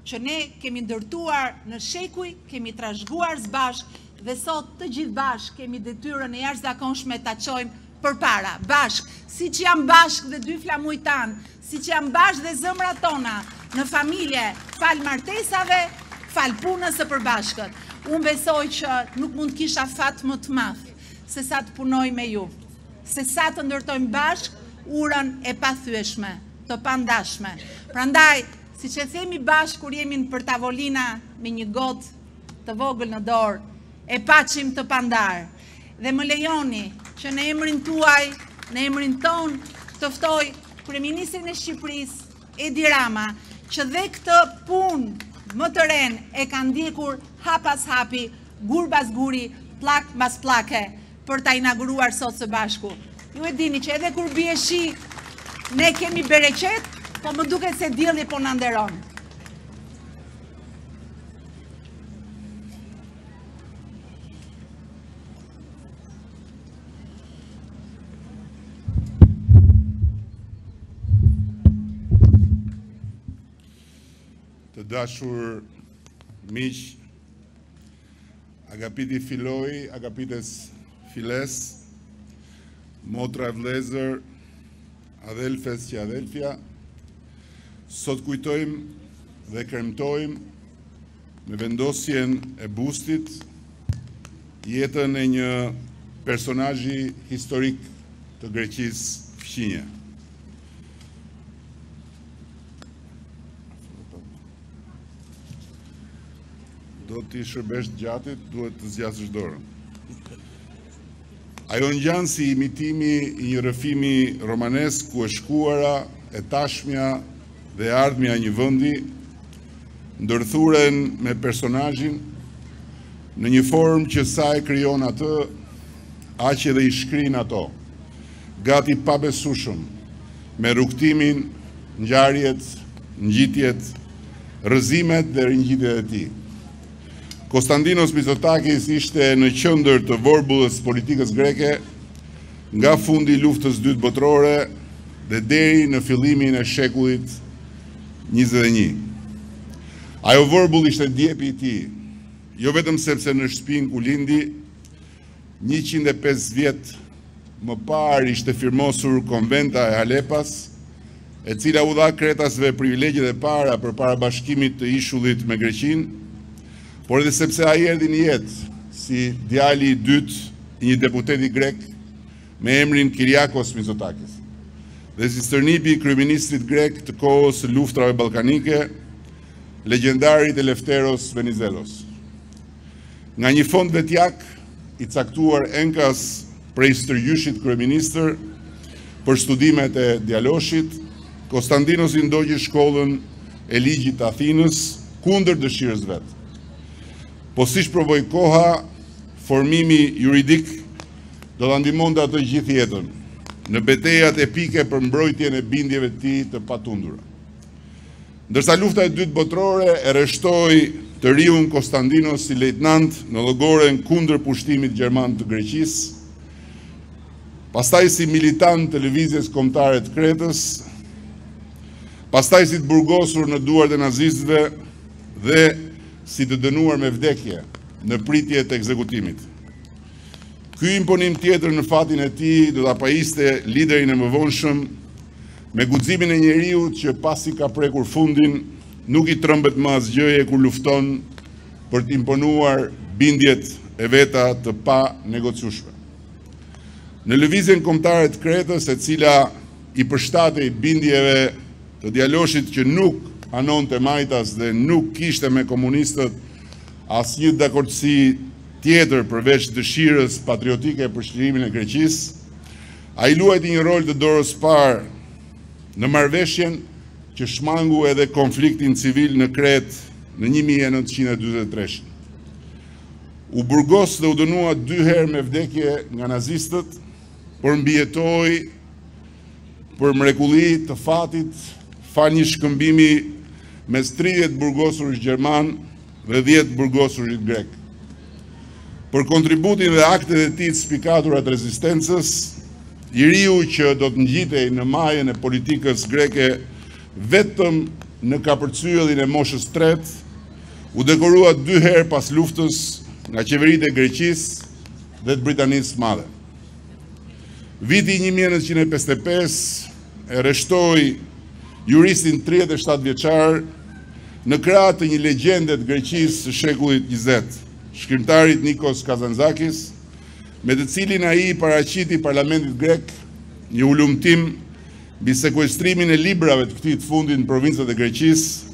që ne kemi ndërtuar në shekuj, kemi trashëguar së bashkë dhe sot të gjithë bashkë kemi detyrën e jashtëzakonshme ta çojmë përpara, bashkë, siç janë bashkë dhe dy flamujt tanë, siç janë bashkë dhe zemrat tona në familje, fal martesave, fal punës së përbashkët. Unë besoj që nuk mund kisha fat më të madh se sa të punoj me ju, se sa të ndërtojmë bashkë urën e pathyeshme, të pandashme. Prandaj, siç e themi bashkë kur jemi për tavolina me një gotë të vogël në dorë, e paçim të pandar. Dhe më lejoni që në emrin tuaj, në emrin ton, të ftoj Kryeministrin e Shqipërisë, Edi Rama, që dhe këtë punë më të ren e ka ndjekur hap pas hapi, gur pas guri, plak pas plake, për ta inauguruar sot së bashku. Ju e dini që edhe kur bie shi, ne kemi bereqet, po më duket se dielli po na nderon. Të dashur miq, agapiti Filoi, agapites Files, motra e vlezër, adelfes që adelfja, sot kujtojmë dhe kremtojmë me vendosjen e bustit jetën e një personazhi historik të Greqisë fqinje. Do t'i shërbesh gjatit, duhet të zgjasësh dorën. Ajo ngjan si imitimi i një rrëfimi romanesk ku e shkuara, e tashmja dhe ardhmja një vendi ndërthuren me personazhin në një formë që sa e krijon atë, aq edhe i shkrin ato, gati pabesueshëm, me rrugtimin, ngjarjet, ngjitjet, rrëzimet dhe ringjitjet e tij. Konstantinos Mitsotakis ishte në qendër të vorbullës politikës greke nga fundi i luftës së dytë botërore dhe deri në fillimin e shekullit 21. Ajo vorbull ishte djepi i tij, jo vetëm sepse në shtëpinë ku lindi 105 vjet më parë ishte firmosur konventa e Halepas, e cila u dha kretasve privilegjet e para përpara bashkimit të ishullit me Greqinë, por edhe sepse ai erdhi në jetë si djali i dytë i një deputeti grek me emrin Kyriakos Mitsotakis, dhe si stërnipi i kryeministrit grek të kohës së luftrave ballkanike, legjendarit Eleftheros Venizelos. Nga një fond vetjak i caktuar enkas prej stërgjyshit kryeministër për studimet e djaloshit, Konstantinos i ndogji shkollën e ligjit të Athinës kundër dëshirës vet. Po siç provoi koha, formimi juridik do ta ndihmonte atë gjithë jetën në betejat epike për mbrojtjen e bindjeve të tij të patundura. Ndërsa lufta e dytë botërore e rreshtoi të riun Konstantinos si lejtnant në llogoren kundër pushtimit gjerman të Greqisë, pastaj si militant të lëvizjes kombëtare të Kretës, pastaj si të burgosur në duart e nazistëve dhe si të dënuar me vdekje në pritje të ekzekutimit. Ky imponim tjetër në fatin e tij do ta pajiste liderin e mëvonshëm me guximin e njeriut që pasi ka prekur fundin, nuk i trembet më asgjëje kur lufton për të imponuar bindjet e veta të pa negociueshme. Në lëvizjen kombëtare të Kretës, e cila i përshtatej bindjeve të djaloshit që nuk anonte majtas dhe nuk kishte me komunistët asnjë dakordsi tjetër përveç dëshirës patriotike për shlirimin e Greqisë, ai luajti një rol të dorës parë në marrëveshjen që shmangu edhe konfliktin civil në Kret në 1943. U burgos dhe u dënua 2 herë me vdekje nga nazistët, por mbijetoi për mrekulli të fatit, fal një shkëmbimi mes 30 burgosurit gjerman dhe 10 burgosurit grek. Për kontributin dhe aktet e tij të spikaturat rezistencës, i riu që do të ngjitej në majën e politikës greke vetëm në kapërcyllin e moshës 3, u dekorua 2 herë pas luftës nga qeveritë e Greqisë dhe të Britanisë së Madhe. Viti 1955 e rreshtoi juristin 37 vjeçar në krah të një legjende të Greqisë së shekullit 20, shkrimtarit Nikos Kazantzakis, me të cilin ai paraqiti parlamentit grek një ulumtim mbi sekuestrimin e librave të këtij të fundit në provincat e Greqisë,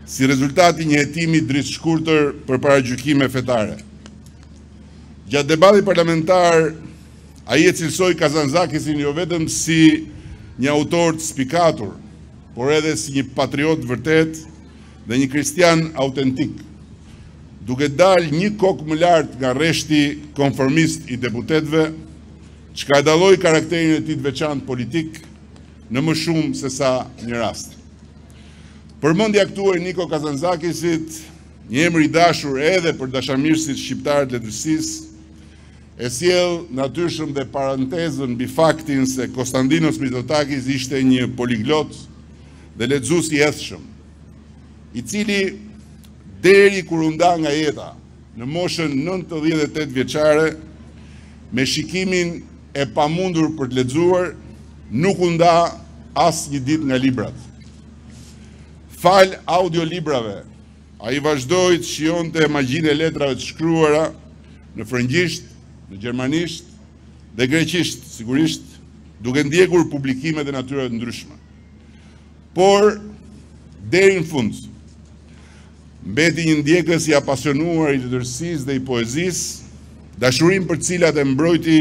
si rezultat i një hetimi dritë-shkurtër për paragjykime fetare. Gjatë debatit parlamentar, ai e cilësoi Kazantzakisin jo vetëm si një autor të spikatur, por edhe si një patriot vërtet dhe një kristian autentik, duke dalë një kokë më lart nga rreshti konformist i deputetëve, çka e dalloi karakterin e tij të veçantë politik në më shumë se sa një rast. Përmendja këtu e Niko Kazantzakisit, një emër i dashur edhe për dashamirësit shqiptar të letërsisë, e sjell natyrshëm dhe parantezën mbi faktin se Konstantinos Mitsotakis ishte një poliglot dhe lexues i ethshëm, i cili deri kur u nda nga jeta në moshën 98 vjeçare, me shikimin e pamundur për të lexuar, nuk u nda as një ditë nga librat. Fal audiolibrave, ai vazhdoi të shijonte magjinë e letrave të shkruara në frëngjisht, në gjermanisht dhe greqisht, sigurisht, duke ndjekur publikime dhe natyre të ndryshme. Por, deri në fund, mbeti një ndjekës i apasionuar i letërsisë dhe i poezisë, dashurim për cilat e mbrojti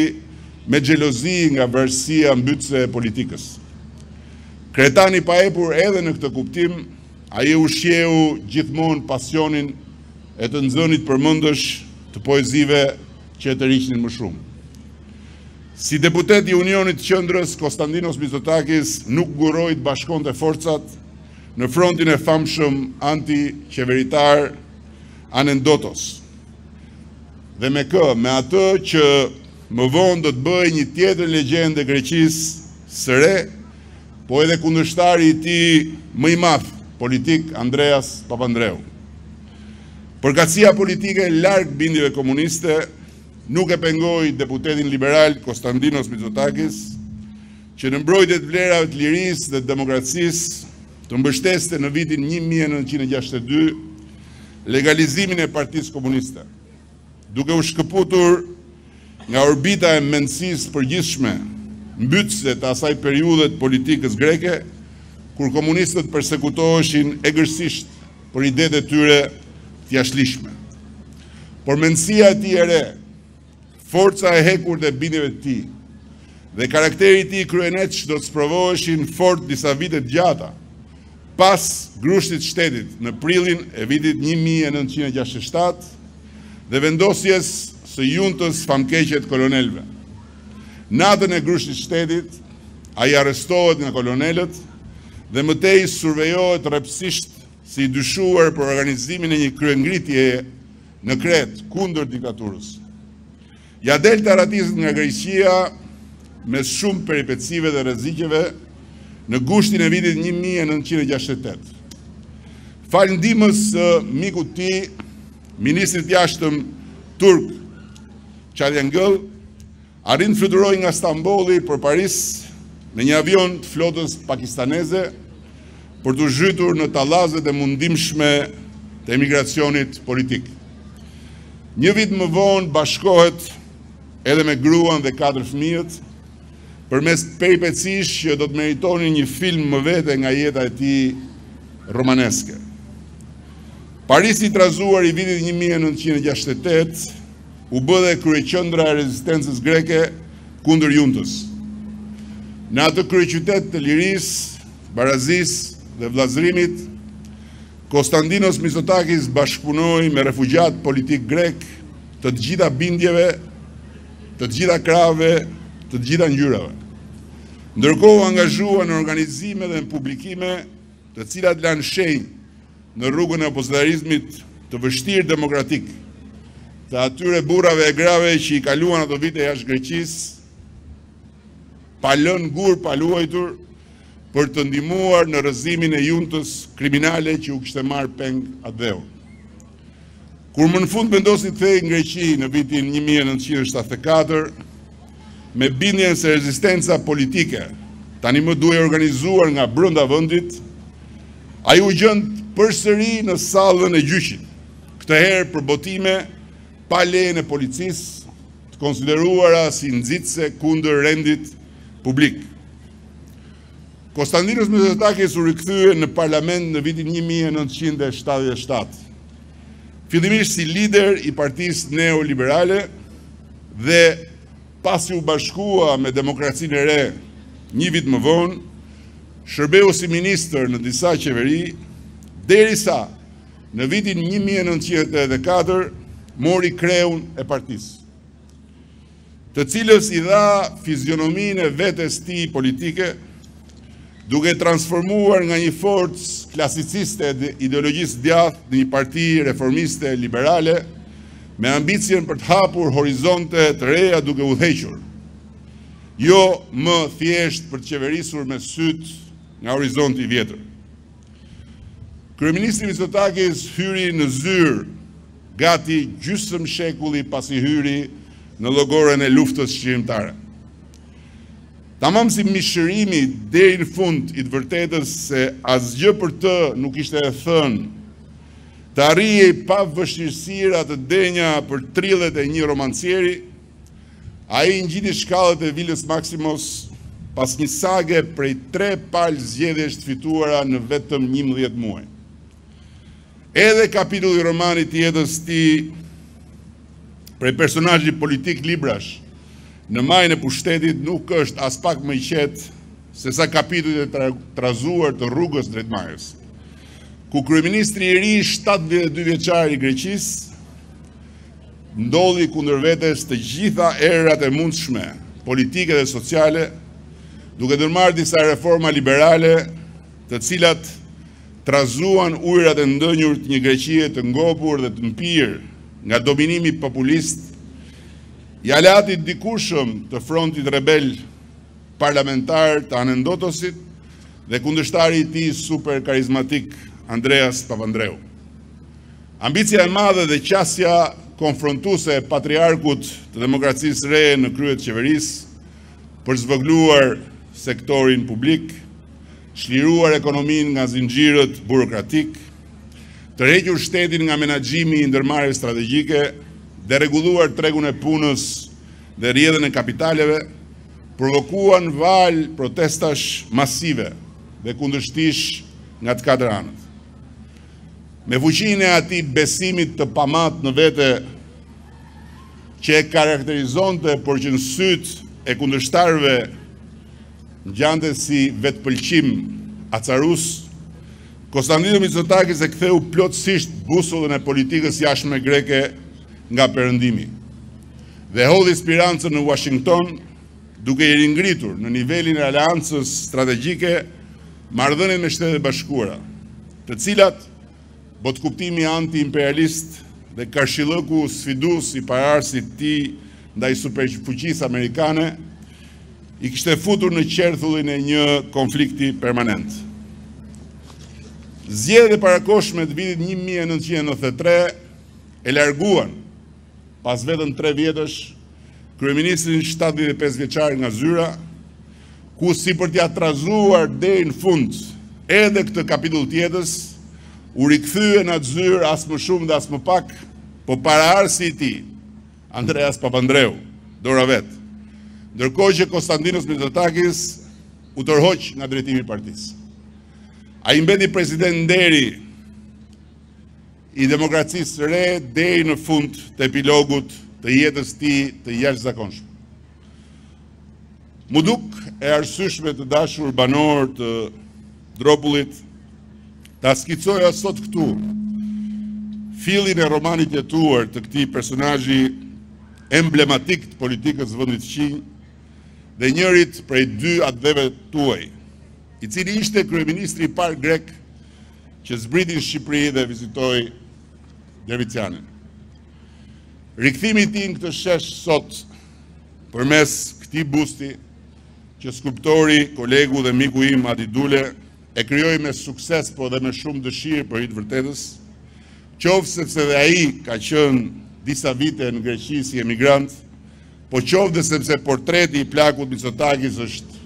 me xhelozi nga varësia mbytëse e politikës. Kretani pa epur edhe në këtë kuptim, ai ushqeu gjithmonë pasionin e të nxënit përmendësh të poezive që të riqnin më shumë. Si deputet i Unionit të Qendrës, Konstantinos Mitsotakis nuk guroi të bashkonte forcat në frontin e famshëm anti-qeveritar Anendotos. Dhe me atë që më vonë do të bëjë një tjetër legjendë e Greqisë së re, po edhe kundërshtari i tij më i madh politik, Andreas Papandreou. Përkatësia politike larg bindjeve komuniste nuk e pengoi deputetin liberal Konstantinos Mitsotakis, që në mbrojtje të vlerave të lirisë dhe të demokracisë të mbështeste në vitin 1962 legalizimin e Partisë Komuniste, duke u shkëputur nga orbita e mendësisë përgjithshme mbytëse të asaj periudhe të politikës greke, kur komunistët persekutoheshin egërsisht për idetë e tyre të jashtëligjshme. Por mendësia e tij e re, forca e hekur dhe bindjeve të tij dhe karakteri i tij kryenetsh do të sprovoheshin fort disa vite të gjata pas grushtit shtetit në prillin e vitit 1967 dhe vendosjes së juntës famkeqe të kolonelëve. Natën e grushtit shtetit, ai arrestohet nga kolonelët dhe mëtej survejohet rrepsisht si i dyshuar për organizimin e një kryengritje në Kret kundër diktaturës. Ja del të arratizet nga Greqia me shumë peripecive dhe rreziqeve në gushtin e vitit 1968. Fal ndihmës së mikut të tij, ministrit jashtëm turk Çalyangëll, arrin të fluturojë nga Stambolli për Paris me një avion të flotës pakistaneze për të zhytur në tallazet e mundimshme të emigracionit politik. Një vit më vonë bashkohet edhe me gruan dhe 4 fëmijët, përmes peripecish që do të meritonin një film më vete nga jeta e tij romaneske. Parisi i trazuar i vitit 1968 u bë dhe kryeqendra e rezistencës greke kundër juntës. Në atë kryeqytet të lirisë, barazisë dhe vllazërimit, Konstantinos Mitsotakis bashkëpunoi me refugjat politik grek të gjitha bindjeve, të gjitha krahave, të gjitha ngjyrave. Ndërkohë angazhua në organizime dhe në publikime të cilat lanë shenjë në rrugën e opozitarizmit të vështirë demokratik, të atyre burrave e grave që i kaluan ato vite jashtë Greqisë, pa lënë gur pa luajtur për të ndihmuar në rrëzimin e juntës kriminale që u kishte marrë peng atë dheu. Kur më në fund vendosi të kthehej në Greqi në vitin 1974, me bindjen se rezistenca politike tani më duhej organizuar nga brenda vendit, ai u gjend përsëri në sallën e gjyqit, këtë herë për botime pa lejen e policisë, të konsideruara si nxitse kundër rendit publik. Konstantinos Mitsotakis u rikthye në parlament në vitin 1977, fillimisht si lider i partisë neoliberale dhe pasi u bashkua me Demokracinë e Re një vit më vonë, shërbeu si ministër në disa qeveri, derisa në vitin 1984 mori kreun e partisë, të cilës i dha fizionominë e vetes tij politike, duke transformuar nga një forcë klasiciste dhe ideologjisë djathtë në një parti reformiste liberale, me ambicien për të hapur horizonte të reja duke udhëhequr, jo më thjesht për të qeverisur me syt nga horizonti i vjetër. Kryeministri Mitsotakis hyri në zyrë gati gjysmë shekulli pasi hyri në llogorën e luftës shqyrtare. Tamam si mishërimi deri në fund i të vërtetës se asgjë për të nuk ishte e thënë, të arrijej pa vështirësira të denja për trillet e një romancieri, ai ngjiti shkallët e Vilës Maksimos pas një sage prej 3 palë zgjedhjesh të fituara në vetëm 11 muaj. Edhe kapitulli i romanit të jetës tij prej personazhi politik librash në majën e pushtetit nuk është as pak më i qetë se sa kapitulli i trazuar të rrugës drejt Majës, ku kryeministri i ri 72 vjeçar i Greqisë ndolli kundër vetes të gjitha errat e mundshme, politike dhe sociale, duke ndërmarrë disa reforma liberale, të cilat trazuan ujërat e ndënjur të një Greqie të ngopur dhe të mpirë nga dominimi populist, i aleatit dikurshëm të frontit rebel parlamentar të Anendotosit dhe kundërshtari i tij super karizmatik Andreas Papandreou. Ambicia e madhe dhe qasja konfrontuese e patriarkut të demokracisë re në krye të qeverisë për zvogëluar sektorin publik, shliruar ekonominë nga zinxhirët burokratik, tërhequr shtetin nga menaxhimi i ndërmarrjeve strategjike, deregulluar tregun e punës dhe rrjedhjen e kapitaleve, provokuan val protestash masive dhe kundërshtish nga të katër anët. Me fuqinë e atij besimit të pamat në vete që e karakterizonte por që në syt e kundërshtarëve ngjante si vetpëlqim acarus, Konstantinos Mitsotakis e ktheu plotësisht busullën e politikës jashtme greke nga perëndimi dhe hodhi spirancën në Washington, duke i ringritur në nivelin e aleancës strategjike marrëdhëniet me Shtetet e Bashkuara, të cilat botkuptimi anti-imperialist dhe karshillëku sfidues i paraardhësit të tij ndaj superfuqisë amerikane i kishte futur në qerthullin e një konflikti permanent. Zgjedhjet e parakohshme të vitit 1993 e larguan pas vetëm 3 vjetësh kryeministrin 75 vjeçar nga zyra, ku si për t'ia trazuar deri në fund edhe këtë kapitull të jetës, u rikthye në atë zyrë as më shumë dhe as më pak, po paraardhësi i tij, Andreas Papandreou, dora vet. Ndërkohë që Konstantinos Mitsotakis u tërhoq nga drejtimi i partisë. Ai mbeti president nderi i demokracisë së re deri në fund të epilogut të jetës tij të jashtëzakonshme. Mu duk e arsyeshme të dashur banor të Dropullit, ta skicoja sot këtu fillin e romanit jetuar të këtij personazhi emblematik të politikës vendit fqinj dhe njërit prej dy atëve tuaj, i cili ishte kryeministri i parë grek që zbriti në Shqipëri dhe vizitoi Dervicianin. Rikthimi i tij në këtë shesh sot përmes këtij busti që skulptori, kolegu dhe miku im Adi Dule e krijoi me sukses, po dhe me shumë dëshirë për hir të vërtetës, qoftë sepse dhe ai ka qenë disa vite në Greqi si emigrant, po qoftë dhe sepse portreti i Plakut Mitsotakis është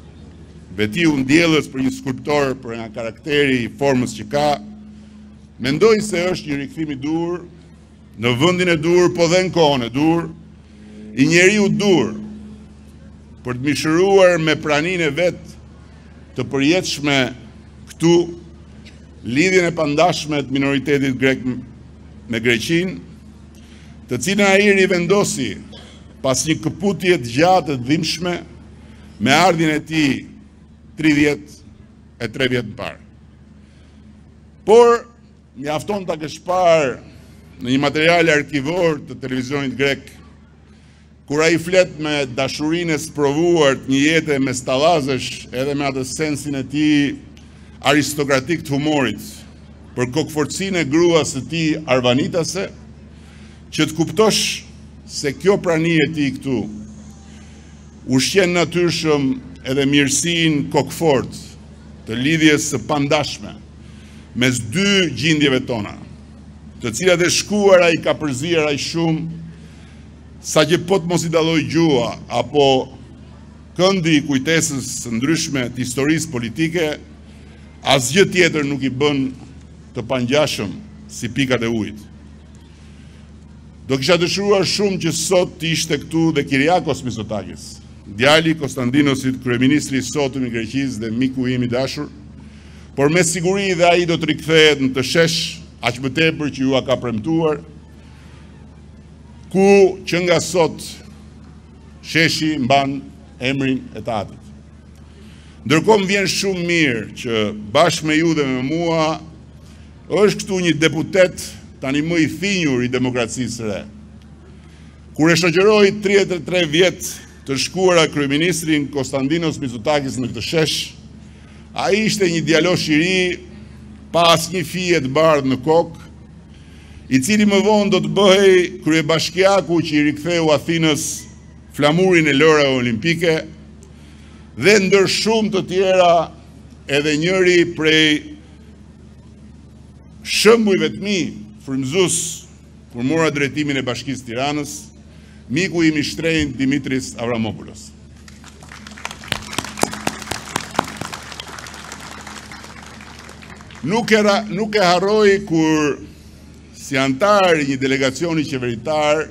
vetiu ndjellës për një skulptor për nga karakteri i formës që ka, mendoj se është një rikthim i dur në vendin e dur, po dhe në kohën e dur, i njeriu dur për të mishëruar me praninë e vet të përjetshme këtu lidhjen e pandashme të minoritetit grek me Greqinë, të cilën ai rivendosi pas një këputje të gjatë të dhimbshme me ardhin e tij 33 vjet më parë. Por mjafton ta kesh parë në një material arkivor të televizionit grek, kur ai flet me dashurinë e sprovuar të një jete me stallazësh, edhe me atë sensin e tij aristokratik të humorit, për kokforcinë e gruas së tij arvanitase, që të kuptosh se kjo prani e tij këtu ushqen natyrshëm edhe mirësinë kokfort të lidhjes së pandashme mes dy gjindjeve tona, të cilat e shkuara i ka përzier aq shumë sa që po të mos i dalloj gjua apo këndi i kujtesës së ndryshme të historisë politike, asgjë tjetër nuk i bën të pangjashëm si pikat e ujit. Do kisha dëshiruar shumë që sot të ishte këtu dhe Kyriakos Mitsotakis, djali i Konstantinosit, kryeministri i sotëm i Greqisë dhe miku im i dashur, por me siguri dhe ai do të rikthehet në të shesh aq më tepër që ju a ka premtuar, ku që nga sot sheshi mban emrin e tatit. Ndërkohë më vjen shumë mirë që bashkë me ju dhe me mua është këtu një deputet tani më i thinjur i demokracisë së re. Kur e shoqëroi 33 vjet të shkuara kryeministrin Konstantinos Mitsotakis në këtë shesh, ai ishte një djalosh i ri pa asnjë fije të bardhë në kokë, i cili më vonë do të bëhej kryebashkiaku që i riktheu Athinës flamurin e lojrave olimpike dhe ndër shumë të tjera edhe njëri prej shembujve të mi frymëzues kur mora drejtimin e Bashkisë Tiranës, miku im i shtrenjtë Dimitris Avramopoulos. Nuk e harroj kur si antar i një delegacioni qeveritar,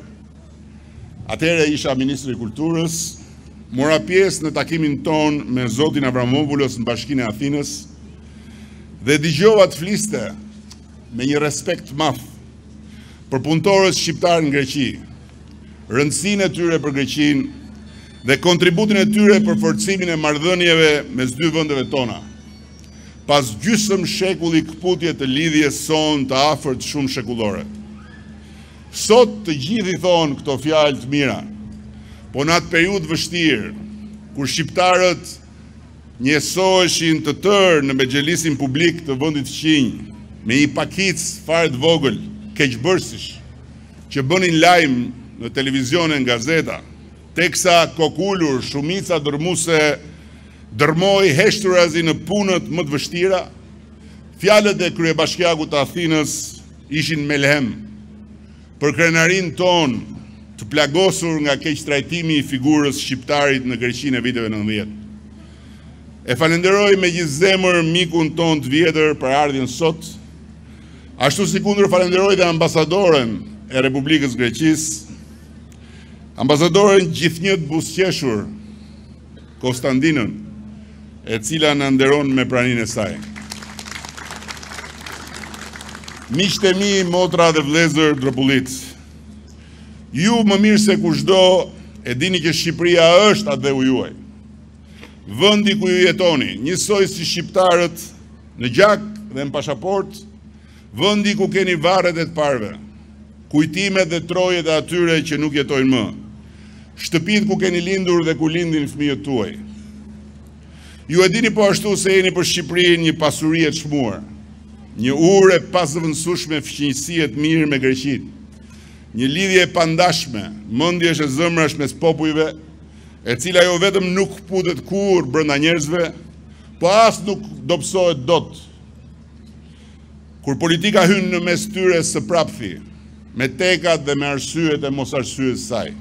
atëherë isha ministri i kulturës, mora pjesë në takimin ton me zotin Avramopoulos në Bashkinë e Athinës dhe dëgjova të fliste me një respekt të madh për punëtorët shqiptar në Greqi, rëndësinë e tyre për Greqinë dhe kontributin e tyre për forcimin e marrëdhënieve mes dy vendeve tona. Pas gjysmë shekulli këputje të lidhjes son të afërt shumë shekullore. Sot të gjithë i thonë këto fjalë të mira, po në atë periudhë vështirë, kur shqiptarët njësoheshin të tërë në mexhelisin publik të vendit fqinj, me një pakic fare të vogël, keqbërësish, që bënin lajm në televizion e në gazeta, teksa kokullur shumica dërmuese dërmoi heshturazi në punët më të vështira, fjalët e kryebashkiakut të Athinës ishin melhem për krenarin ton të plagosur nga keqtrajtimi i figurës shqiptarit në Greqinë e viteve 90. E falenderoj me gjithë zemër mikun ton të vjetër për ardhjen sot, ashtu si kundër falenderoj dhe ambasadoren e Republikës Greqisë, ambasadoren gjithnjët buzëqeshur, Konstantinën, e cila në nderon me praninë e saj. Miqtë e mi, motra dhe vëllezër dropullit, ju më mirë se kushdo e dini që Shqipëria është atë dheu juaj. Vendi ku ju jetoni, njësoj si shqiptarët në gjak dhe në pasaport, vëndi ku keni varret e të parve, kujtimet dhe trojet e atyre që nuk jetojnë më, shtëpit ku keni lindur dhe ku lindin fëmijët tuaj. Ju e dini po ashtu se jeni për Shqipërinë një pasuri e çmuar, një urë e pasvendësueshme fëqinjësie të mirë me Greqinë, një lidhje e pandashme, mendjesh e zemrash mes popujve, e cila jo vetëm nuk putet kurrë brenda njerëzve, po as nuk dobësohet dot. Kur politika hyn në mes tyre së prapthi, me tekat dhe me arsyet e mos arsyes saj.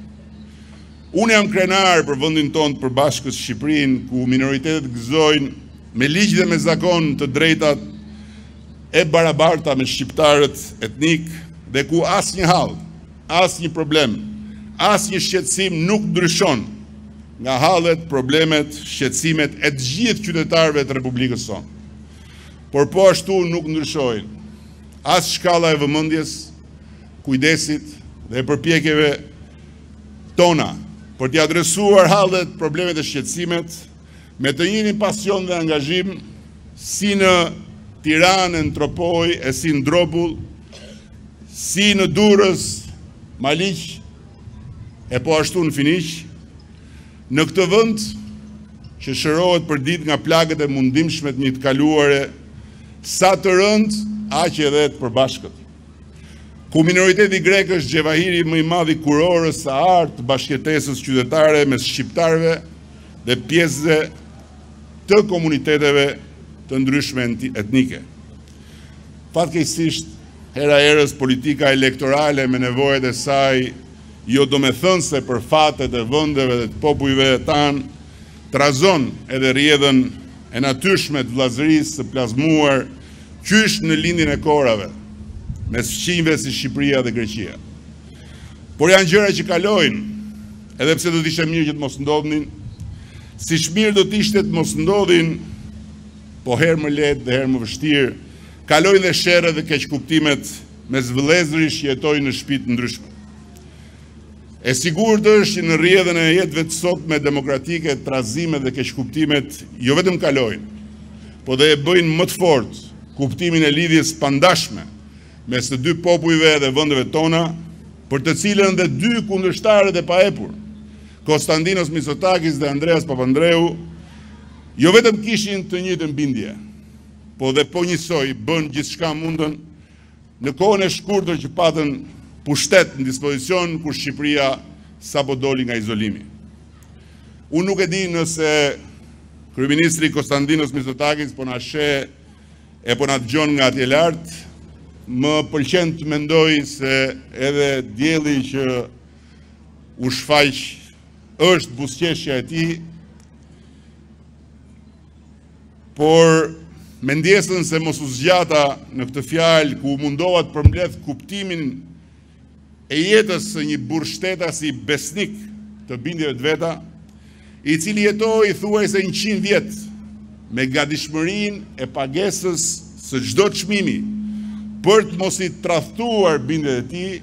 Unë jam krenar për vendin tonë të përbashkët Shqipërinë, ku minoritetet gëzojnë me ligj dhe me zakon të drejtat e barabarta me shqiptarët etnik, dhe ku asnjë hall, asnjë problem, asnjë shqetësim nuk ndryshon nga hallet, problemet, shqetësimet e të gjithë qytetarëve të Republikës sonë. Por po ashtu nuk ndryshojnë as shkalla e vëmendjes, kujdesit dhe përpjekjeve tona për t'i adresuar hallet, problemet e shqetësimet me të njëjtin pasion dhe angazhim si në Tiranë, në Tropoj, e si në Dropull, si në Durrës, Maliq, e po ashtu në Finiq, në këtë vend që shërohet për ditë nga plagët e mundimshme të një të kaluare, sa të rënd, aq edhe të përbashkët. Ku minoriteti grek është gjevahiri më i madh i kurorës së artë të bashkëtesës qytetare mes shqiptarëve dhe pjesëve të komuniteteve të ndryshme etnike. Fatkeqësisht, hera herës politika elektorale me nevojat e saj jo domethënëse për fatet e vendeve dhe të popujve tanë, trazon edhe rrjedhën e natyrshme të vllazërisë së plazmuar qysh në lindjen e korave, mes fqinjve si Shqipëria dhe Greqia. Por janë gjëra që kalojnë, edhe pse do të ishte mirë që të mos ndodhnin, siç mirë do të ishte të mos ndodhin, po herë më lehtë dhe herë më vështirë, kalojnë dhe sherrët dhe keqkuptimet mes vëllezërish që jetojnë në shtëpi të ndryshme. E sigurt është që në rrjedhën e jetëve të sotme demokratike, trazimet dhe keqkuptimet jo vetëm kalojnë, po dhe e bëjnë më të fortë kuptimin e lidhjes pandashme mes të dy popujve dhe vendeve tona, për të cilën dhe dy kundërshtarët e paepur, Konstantinos Mitsotakis dhe Andreas Papandreou, jo vetëm kishin të njëjtën bindje, po dhe po njësoj bën gjithçka mundën në kohën e shkurtër që patën pushtet në dispozicion kur Shqipëria sapo doli nga izolimi. Unë nuk e di nëse kryeministri Konstantinos Mitsotakis po na sheh e po na dëgjon nga atje lart, më pëlqen të mendoj se edhe dielli që u shfaq është buzëqeshja e tij, por me ndjesën se mos u zgjata në këtë fjalë ku mundova të përmbledh kuptimin e jetës së një burr shtetasi besnik të bindjeve të veta, i cili jetoi thuajse 100 vjet me gatishmërinë e pagesës së çdo çmimi për të mos i tradhtuar bindjet e tij,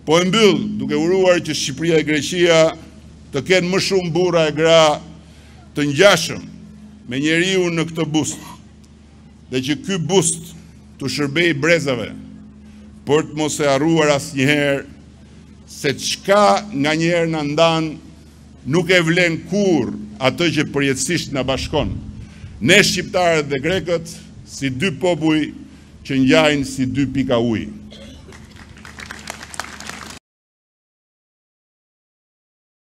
po e mbyll duke uruar që Shqipëria e Greqia të kenë më shumë burra e gra të ngjashëm me njeriu në këtë bust, dhe që ky bust të shërbej brezave për të mos e harruar asnjëherë se çka nga njerë na ndan nuk e vlen kur atë që përjetësisht na bashkon. Ne shqiptarët dhe grekët si dy popuj që ngjajnë si dy pika ujë.